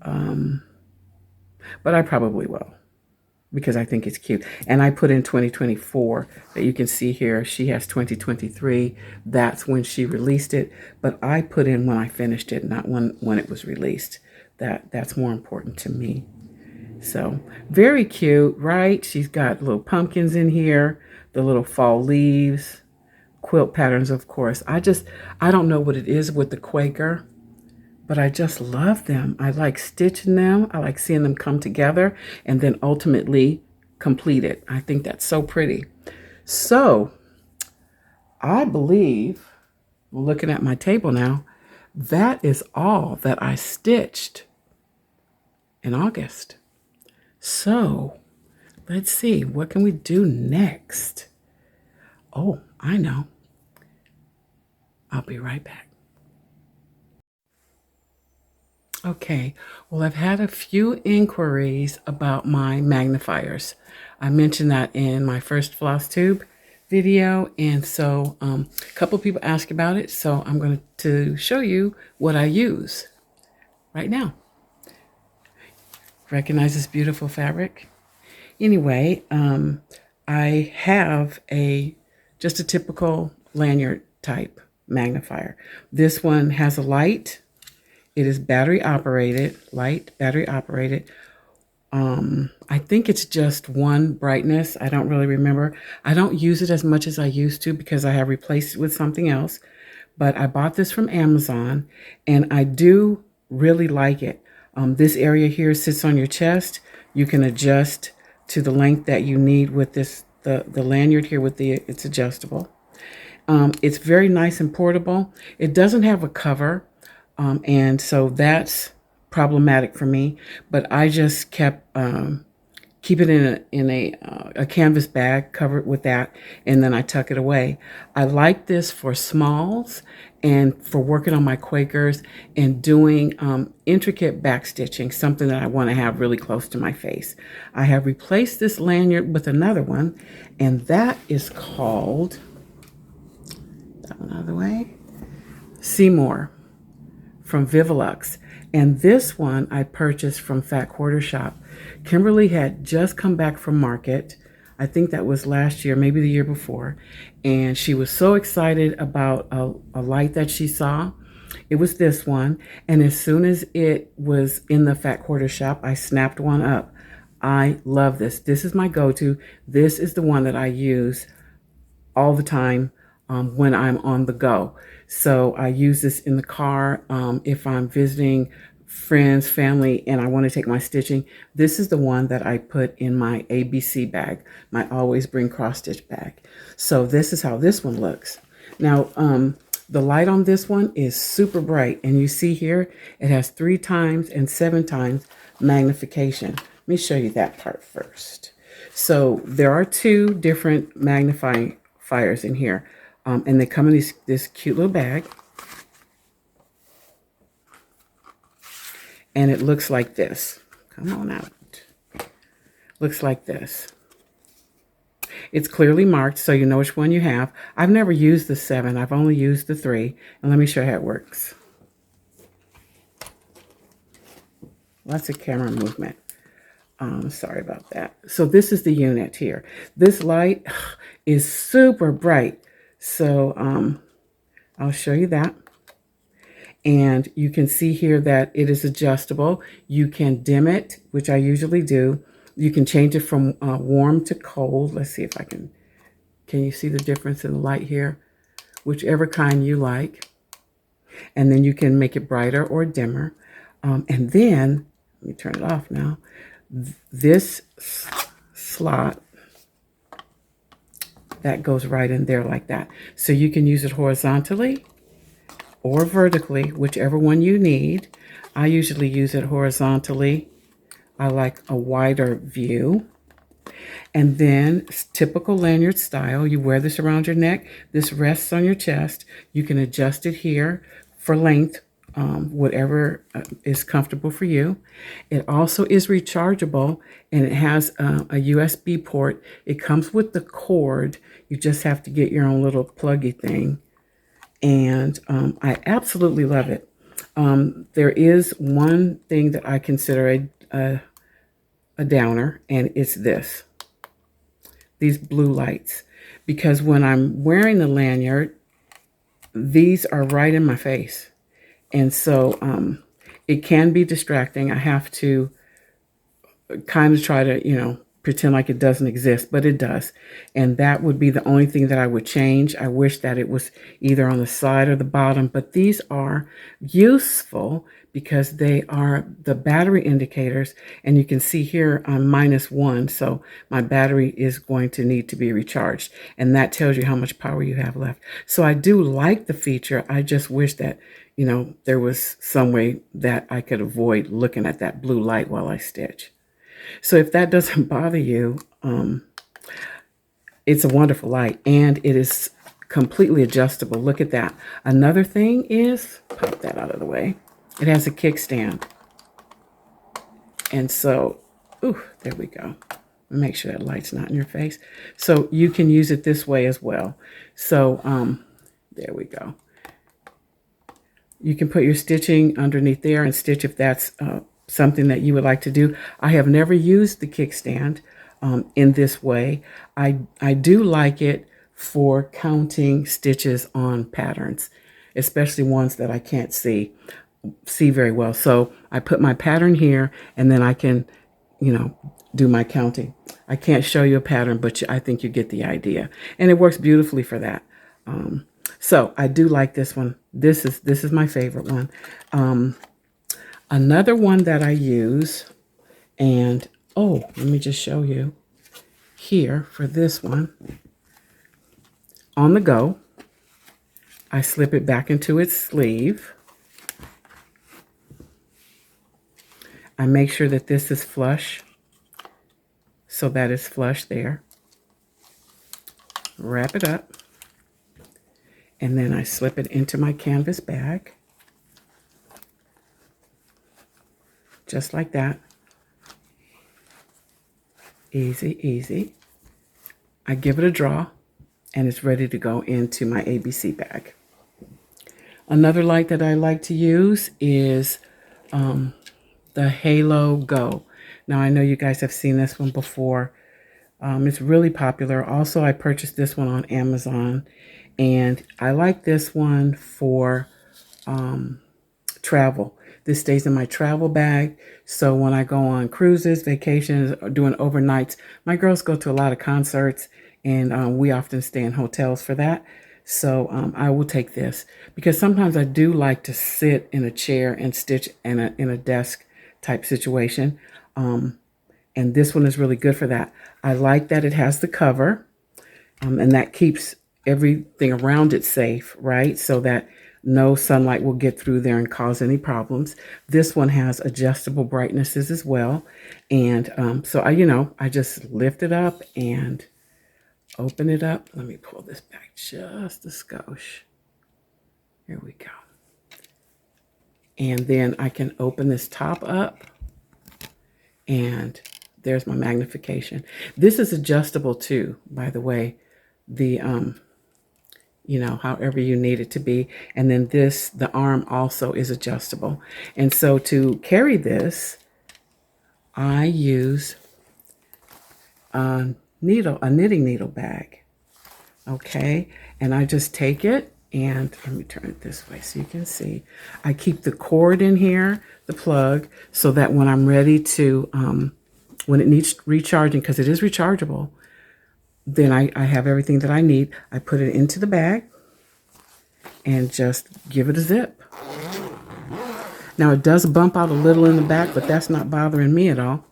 but I probably will because I think it's cute. And I put in 2024 that you can see here. She has 2023. That's when she released it, but I put in when I finished it, not when it was released. That's more important to me. So very cute, right? She's got little pumpkins in here, the little fall leaves, quilt patterns, of course. I don't know what it is with the Quaker, but I just love them. I like stitching them. I like seeing them come together and then ultimately complete it. I think that's so pretty. So I believe, looking at my table now, that is all that I stitched in August. So let's see, what can we do next? Oh, I know. I'll be right back. Okay, well, I've had a few inquiries about my magnifiers. I mentioned that in my first Flosstube video, and so a couple people asked about it, so I'm going to show you what I use right now. Recognize this beautiful fabric? Anyway, I have just a typical lanyard type magnifier. This one has a light. It is battery operated, light, battery operated. I think it's just one brightness. I don't really remember. I don't use it as much as I used to because I have replaced it with something else. But I bought this from Amazon and I do really like it. This area here sits on your chest. You can adjust to the length that you need with this, the lanyard here with it's adjustable. It's very nice and portable. It doesn't have a cover. And so that's problematic for me, but I just kept keep it in a canvas bag, cover it with that, and then I tuck it away. I like this for smalls and for working on my Quakers and doing intricate back stitching, something that I want to have really close to my face. I have replaced this lanyard with another one, and that is called, that one out of the way, Seymour from Vivilux. And this one I purchased from Fat Quarter Shop. Kimberly had just come back from market. I think that was last year, maybe the year before. And she was so excited about a light that she saw. It was this one. And as soon as it was in the Fat Quarter Shop, I snapped one up. I love this. This is my go-to. This is the one that I use all the time when I'm on the go. So I use this in the car if I'm visiting friends, family, and I want to take my stitching. This is the one that I put in my ABC bag, my always bring cross stitch bag. So this is how this one looks. Now, the light on this one is super bright, and you see here, it has 3 times and 7 times magnification. Let me show you that part first. So there are 2 different magnifiers in here. And they come in this cute little bag. And it looks like this. Come on out. Looks like this. It's clearly marked so you know which one you have. I've never used the 7. I've only used the 3. And let me show you how it works. Lots of camera movement. Sorry about that. So this is the unit here. This light is super bright. So I'll show you that. And you can see here that it is adjustable. You can dim it, which I usually do. You can change it from warm to cold. Let's see if I can you see the difference in the light here? Whichever kind you like. And then you can make it brighter or dimmer. And then, let me turn it off now. This slot, that goes right in there like that. So you can use it horizontally or vertically, whichever one you need. I usually use it horizontally. I like a wider view. And then typical lanyard style, you wear this around your neck. This rests on your chest. You can adjust it here for length, whatever is comfortable for you. It also is rechargeable, and it has a USB port. It comes with the cord. You just have to get your own little pluggy thing. And I absolutely love it. There is one thing that I consider a downer, and it's these blue lights. Because when I'm wearing the lanyard, these are right in my face. And so it can be distracting. I have to kind of try to, pretend like it doesn't exist, but it does. And that would be the only thing that I would change. I wish that it was either on the side or the bottom, but these are useful because they are the battery indicators. And you can see here I'm -1, so my battery is going to need to be recharged. And that tells you how much power you have left. So I do like the feature. I just wish that, there was some way that I could avoid looking at that blue light while I stitch. So if that doesn't bother you, it's a wonderful light, and it is completely adjustable. Look at that. Another thing is, pop that out of the way, it has a kickstand. And so, ooh, there we go. Make sure that light's not in your face. So you can use it this way as well. So there we go. You can put your stitching underneath there and stitch if that's something that you would like to do. I have never used the kickstand in this way. I do like it for counting stitches on patterns, especially ones that I can't see very well. So I put my pattern here, and then I can, do my counting. I can't show you a pattern, but I think you get the idea. And it works beautifully for that. So I do like this one. This is my favorite one. Another one that I use, and let me just show you here for this one. On the go, I slip it back into its sleeve. I make sure that this is flush, so that it's flush there. Wrap it up, and then I slip it into my canvas bag, just like that. Easy, easy. I give it a draw, and it's ready to go into my ABC bag. Another light that I like to use is the Halo Go. Now, I know you guys have seen this one before. It's really popular. Also, I purchased this one on Amazon, and I like this one for travel. This stays in my travel bag, so when I go on cruises, vacations, or doing overnights, my girls go to a lot of concerts, and we often stay in hotels for that. So I will take this, because sometimes I do like to sit in a chair and stitch in a desk type situation. And this one is really good for that. I like that it has the cover, and that keeps everything around it safe, right? So that no sunlight will get through there and cause any problems. This one has adjustable brightnesses as well. And so I just lift it up and open it up. Let me pull this back just a skosh. Here we go. And then I can open this top up, and there's my magnification. This is adjustable too, by the way, the however you need it to be. And then the arm also is adjustable. And so to carry this, I use a knitting needle bag. Okay, and I just take it, and let me turn it this way so you can see. I keep the cord in here, the plug, so that when I'm ready to, when it needs recharging, because it is rechargeable, then I have everything that I need. I put it into the bag and just give it a zip. Now it does bump out a little in the back, but that's not bothering me at all.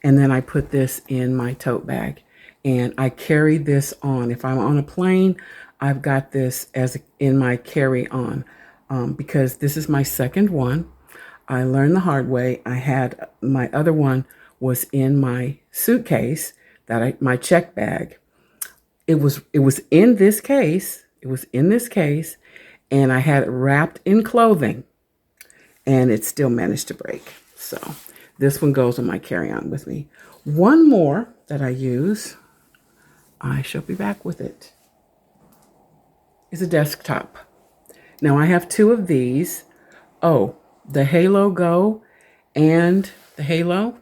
And then I put this in my tote bag, and I carry this on. If I'm on a plane, I've got this as in my carry-on, because this is my second one. I learned the hard way. I had my other one was in my suitcase, my check bag. It was in this case. It was in this case, and I had it wrapped in clothing, and it still managed to break. So this one goes on my carry-on with me. One more that I use, I shall be back with it, is a desktop. Now I have two of these. The Halo Go and the Halo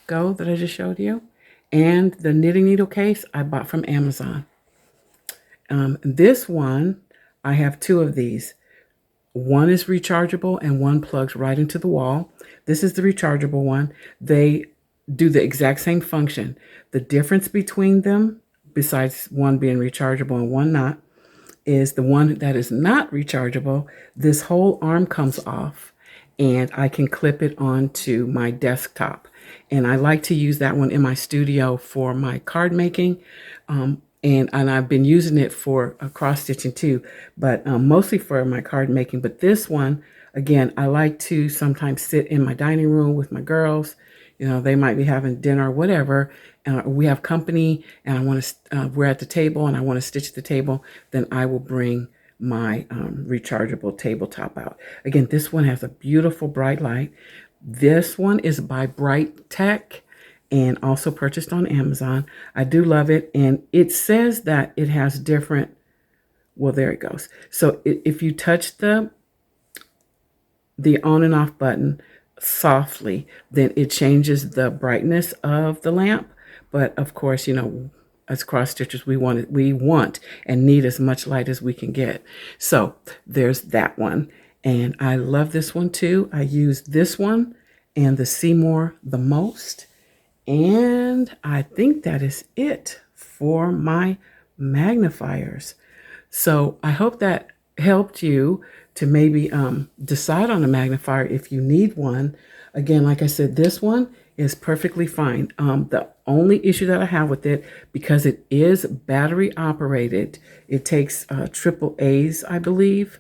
Go that I just showed you, and the knitting needle case I bought from Amazon. This one, I have two of these. One is rechargeable and one plugs right into the wall. This is the rechargeable one. They do the exact same function. The difference between them, besides one being rechargeable and one not, is the one that is not rechargeable, this whole arm comes off, and I can clip it onto my desktop. And I like to use that one in my studio for my card making. And I've been using it for cross stitching too, but mostly for my card making. But this one, again, I like to sometimes sit in my dining room with my girls, You know, they might be having dinner or whatever. We have company, and I want to. We're at the table, and I want to stitch the table. Then I will bring my rechargeable tabletop out. Again, this one has a beautiful bright light. This one is by Bright Tech and also purchased on Amazon. I do love it, and it says that it has different. Well, there it goes. So if you touch the on and off button softly, then it changes the brightness of the lamp. But of course, you know, as cross stitchers, we want and need as much light as we can get. So there's that one. And I love this one too. I use this one and the Seymour the most. And I think that is it for my magnifiers. So I hope that helped you to maybe decide on a magnifier if you need one. Again, like I said, this one is perfectly fine. The only issue that I have with it, because it is battery operated, it takes triple A's, I believe.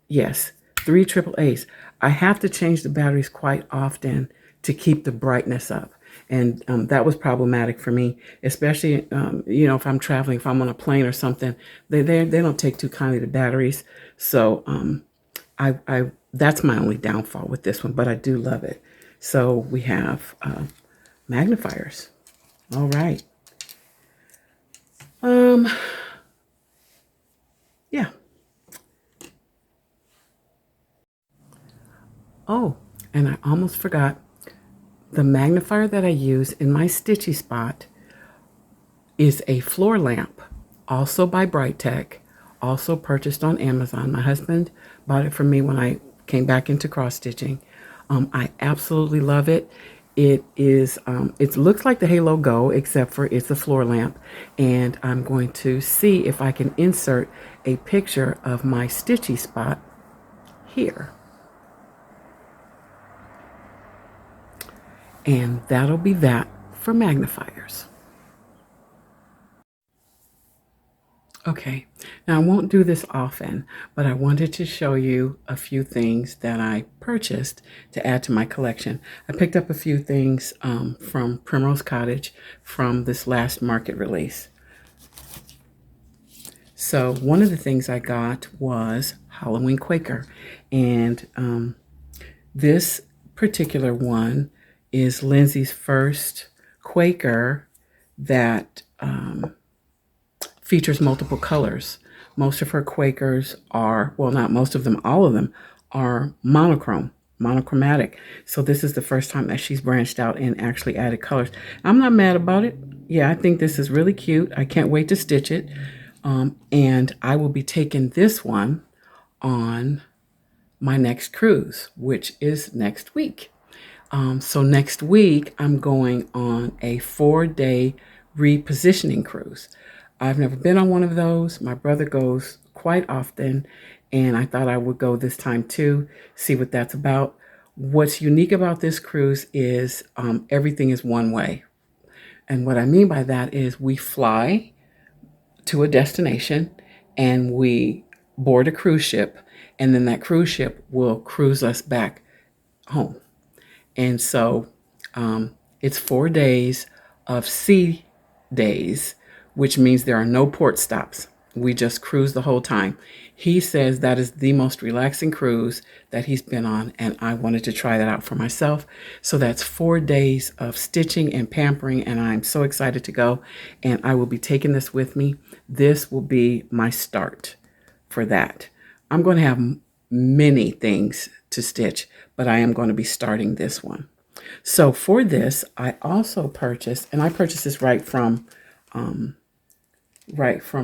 Yes, 3 triple A's. I have to change the batteries quite often to keep the brightness up. And that was problematic for me, especially, you know, if I'm traveling, if I'm on a plane or something, they don't take too kindly to batteries. So that's my only downfall with this one, but I do love it. So we have magnifiers. All right. Yeah. Oh, and I almost forgot. The magnifier that I use in my stitchy spot is a floor lamp, also by Bright Tech, also purchased on Amazon. My husband bought it for me when I came back into cross stitching. I absolutely love it. It is, it looks like the Halo Go, except for it's a floor lamp. And I'm going to see if I can insert a picture of my stitchy spot here. And that'll be that for magnifiers. Okay, now I won't do this often, but I wanted to show you a few things that I purchased to add to my collection. I picked up a few things from Primrose Cottage from this last market release. So one of the things I got was Halloween Quaker, and this particular one is Lindsay's first Quaker that features multiple colors. Most of her Quakers are, well, not most of them, all of them are monochromatic. So this is the first time that she's branched out and actually added colors. I'm not mad about it. Yeah, I think this is really cute. I can't wait to stitch it. And I will be taking this one on my next cruise, which is next week. So next week, I'm going on a 4-day repositioning cruise. I've never been on one of those. My brother goes quite often, and I thought I would go this time too, see what that's about. What's unique about this cruise is everything is one way. And what I mean by that is we fly to a destination and we board a cruise ship, and then that cruise ship will cruise us back home. And so it's 4 days of sea days, which means there are no port stops. We just cruise the whole time. He says that is the most relaxing cruise that he's been on, and I wanted to try that out for myself. So that's 4 days of stitching and pampering, and I'm so excited to go, and I will be taking this with me. This will be my start for that. I'm going to have many things to stitch, but I am going to be starting this one. So for this, I also purchased, and I purchased this right from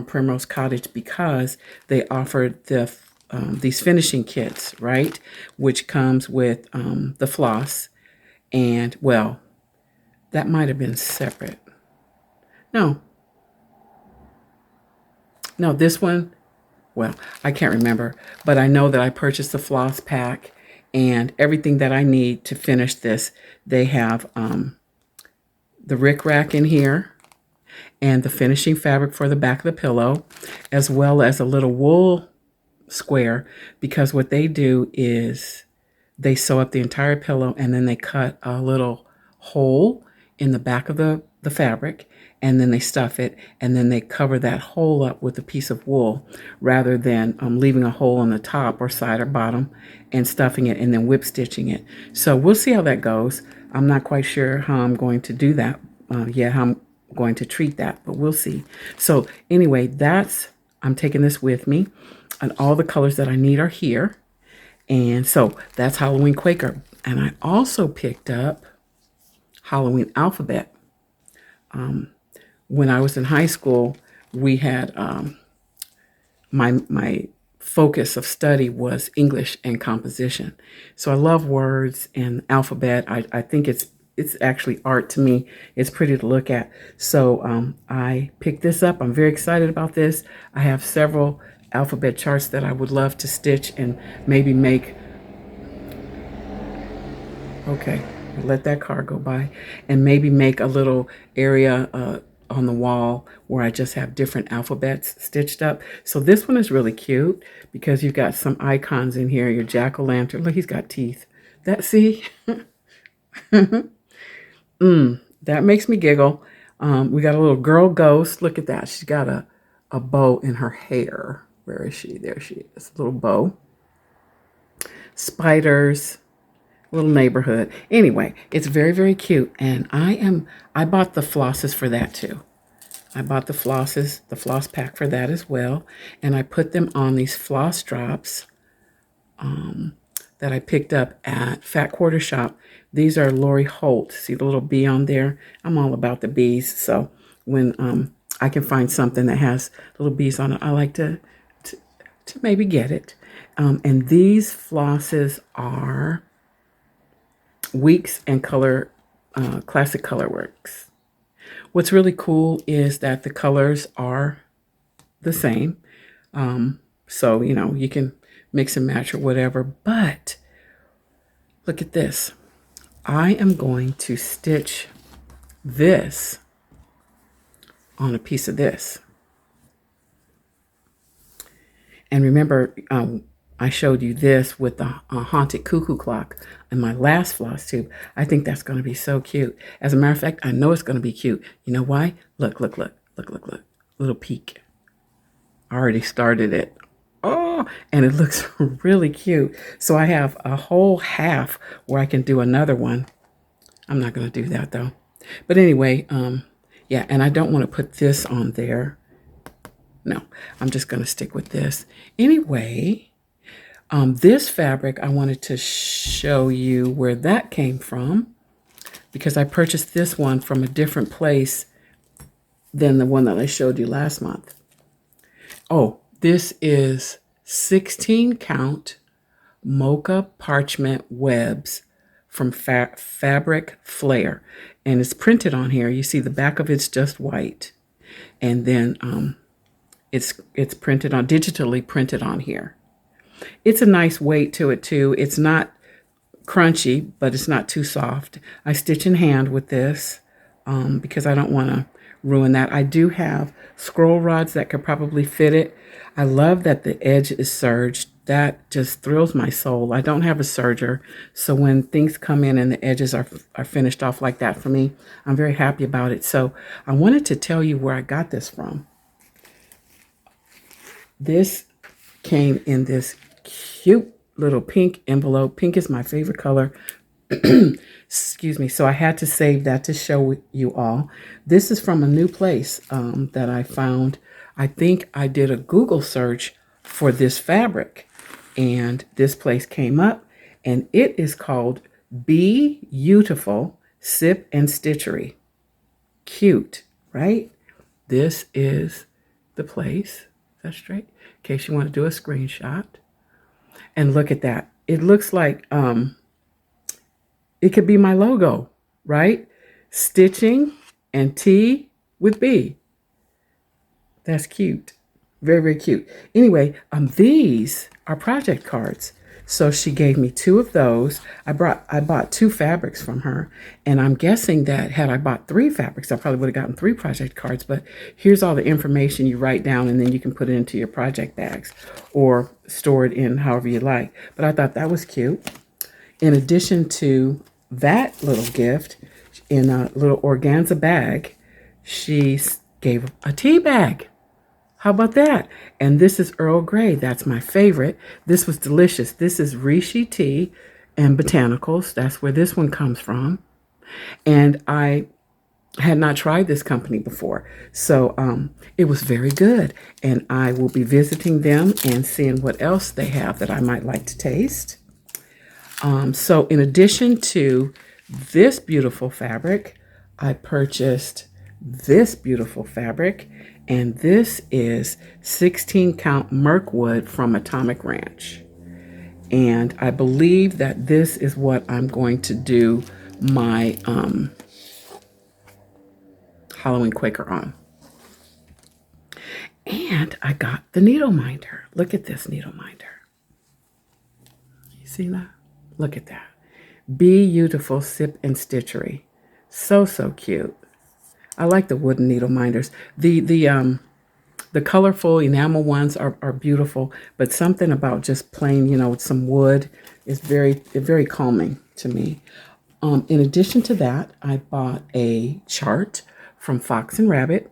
Primrose Cottage because they offered these finishing kits, right? Which comes with the floss, and well, that might have been separate. No, this one, well, I can't remember, but I know that I purchased the floss pack and everything that I need to finish this. They have the rickrack in here and the finishing fabric for the back of the pillow, as well as a little wool square, because what they do is they sew up the entire pillow and then they cut a little hole in the back of the fabric, and then they stuff it, and then they cover that hole up with a piece of wool rather than leaving a hole on the top or side or bottom and stuffing it and then whip stitching it. So we'll see how that goes. I'm not quite sure how I'm going to do that yet, how I'm going to treat that, but we'll see. So anyway, I'm taking this with me, and all the colors that I need are here. And so that's Halloween Quaker. And I also picked up Halloween Alphabet. When I was in high school, we had my focus of study was English and composition. So I love words and alphabet. I think it's actually art to me. It's pretty to look at. So I picked this up. I'm very excited about this. I have several alphabet charts that I would love to stitch and maybe make. Okay, let that car go by, and maybe make a little area on the wall where I just have different alphabets stitched up. So this one is really cute because you've got some icons in here. Your jack-o'-lantern. Look, he's got teeth. See? That makes me giggle. We got a little girl ghost. Look at that. She's got a bow in her hair. Where is she? There she is. A little bow. Spiders. Little neighborhood. Anyway, it's very, very cute. And I bought the flosses for that too. I bought the flosses, the floss pack for that as well. And I put them on these floss drops that I picked up at Fat Quarter Shop. These are Lori Holt. See the little bee on there? I'm all about the bees. So when I can find something that has little bees on it, I like to maybe get it. And these flosses are Weeks and Color, Classic Colorworks. What's really cool is that the colors are the same. So, you can mix and match or whatever. But look at this. I am going to stitch this on a piece of this. And remember, I showed you this with the haunted cuckoo clock in my last floss tube. I think that's going to be so cute. As a matter of fact, I know it's going to be cute. You know why? Look. Little peek. I already started it. Oh, and it looks really cute. So I have a whole half where I can do another one. I'm not going to do that though. But anyway, yeah, and I don't want to put this on there. No, I'm just going to stick with this. Anyway, this fabric, I wanted to show you where that came from because I purchased this one from a different place than the one that I showed you last month. Oh, this is 16 count mocha parchment webs from Fabric Flair. And it's printed on here. You see the back of it's just white. And then it's printed on, digitally printed on here. It's a nice weight to it too. It's not crunchy, but it's not too soft. I stitch in hand with this because I don't want to ruin that. I do have scroll rods that could probably fit it. I love that the edge is serged. That just thrills my soul. I don't have a serger, so when things come in and the edges are finished off like that for me, I'm very happy about it. So I wanted to tell you where I got this from. This came in this cute little pink envelope. Pink is my favorite color. Excuse me. So I had to save that to show you all. This is from a new place that I found. I think I did a Google search for this fabric, and this place came up, and it is called Be Beautiful Sip and Stitchery. Cute, right? This is the place. That's straight. In case you want to do a screenshot. And look at that. It looks like it could be my logo, right? Stitching and T with B. That's cute. Very, very cute. Anyway, these are project cards. So she gave me 2 of those. I bought 2 fabrics from her, and I'm guessing that had I bought 3 fabrics, I probably would have gotten 3 project cards. But here's all the information you write down, and then you can put it into your project bags or store it in however you like. But I thought that was cute. In addition to that little gift, in a little organza bag, she gave a tea bag. How about that? And this is Earl Grey. That's my favorite. This was delicious. This is Rishi tea and botanicals. That's where this one comes from. And I had not tried this company before. So it was very good. And I will be visiting them and seeing what else they have that I might like to taste. So in addition to this beautiful fabric, I purchased this beautiful fabric, and this is 16 count Mirkwood from Atomic Ranch. And I believe that this is what I'm going to do my Halloween Quaker on. And I got the needle minder. Look at this needle minder. You see that? Look at that. Beautiful Sip and Stitchery. So cute. I like the wooden needle minders. The colorful enamel ones are beautiful, but something about just plain, with some wood is very calming to me. In addition to that, I bought a chart from Fox and Rabbit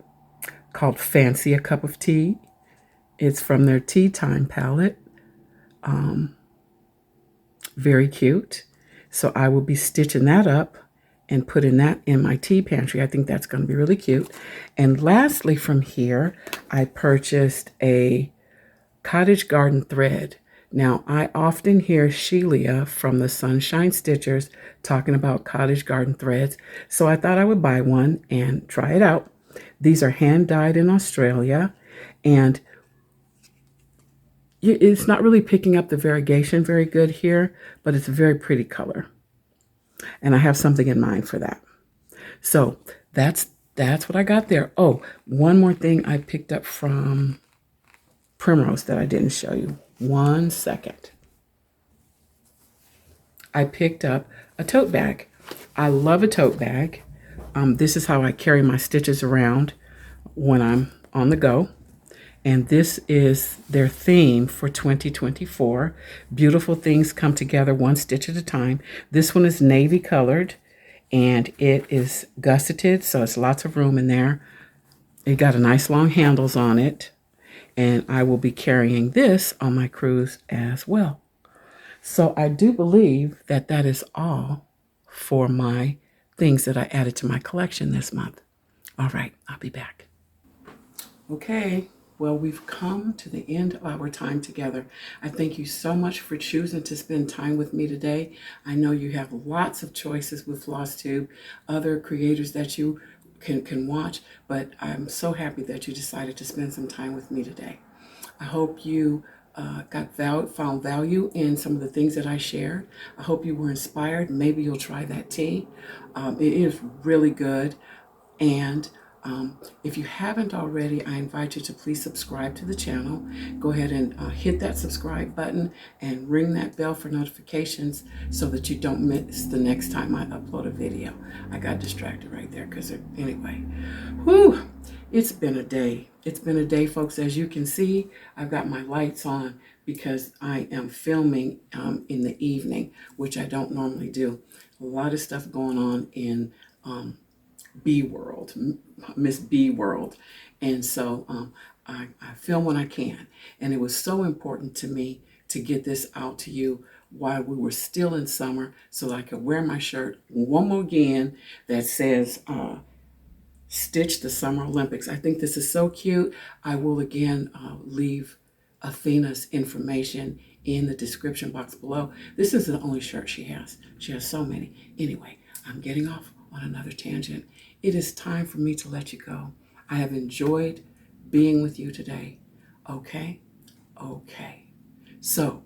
called Fancy a Cup of Tea. It's from their Tea Time palette. Very cute. So I will be stitching that up and putting that in my tea pantry. I think that's going to be really cute. And lastly from here, I purchased a Cottage Garden thread. Now, I often hear Sheila from the Sunshine Stitchers talking about Cottage Garden threads, so I thought I would buy one and try it out. These are hand-dyed in Australia, and it's not really picking up the variegation very good here, but it's a very pretty color. And I have something in mind for that. So that's what I got there. Oh, one more thing I picked up from Primrose that I didn't show you. 1 second. I picked up a tote bag. I love a tote bag. This is how I carry my stitches around when I'm on the go. And this is their theme for 2024. Beautiful things come together one stitch at a time. This one is navy colored, and it is gusseted, so it's lots of room in there. It got a nice long handles on it, and I will be carrying this on my cruise as well. So I do believe that that is all for my things that I added to my collection this month. All right, I'll be back. Okay. Well, we've come to the end of our time together. I thank you so much for choosing to spend time with me today. I know you have lots of choices with Flosstube, other creators that you can watch, but I'm so happy that you decided to spend some time with me today. I hope you found value in some of the things that I shared. I hope you were inspired. Maybe you'll try that tea. It is really good. And if you haven't already, I invite you to please subscribe to the channel. Go ahead and hit that subscribe button and ring that bell for notifications so that you don't miss the next time I upload a video. I got distracted right there anyway. Whew, it's been a day. It's been a day, folks. As you can see, I've got my lights on because I am filming in the evening, which I don't normally do. A lot of stuff going on in B world, Miss B world. And so I film when I can. And it was so important to me to get this out to you while we were still in summer so that I could wear my shirt one more again that says Stitch the Summer Olympics. I think this is so cute. I will again leave Athena's information in the description box below. This is the only shirt she has. She has so many. Anyway, I'm getting off on another tangent. It is time for me to let you go. I have enjoyed being with you today. Okay? Okay. So,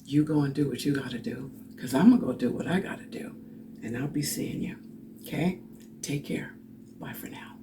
you go and do what you got to do, because I'm going to go do what I got to do, and I'll be seeing you. Okay? Take care. Bye for now.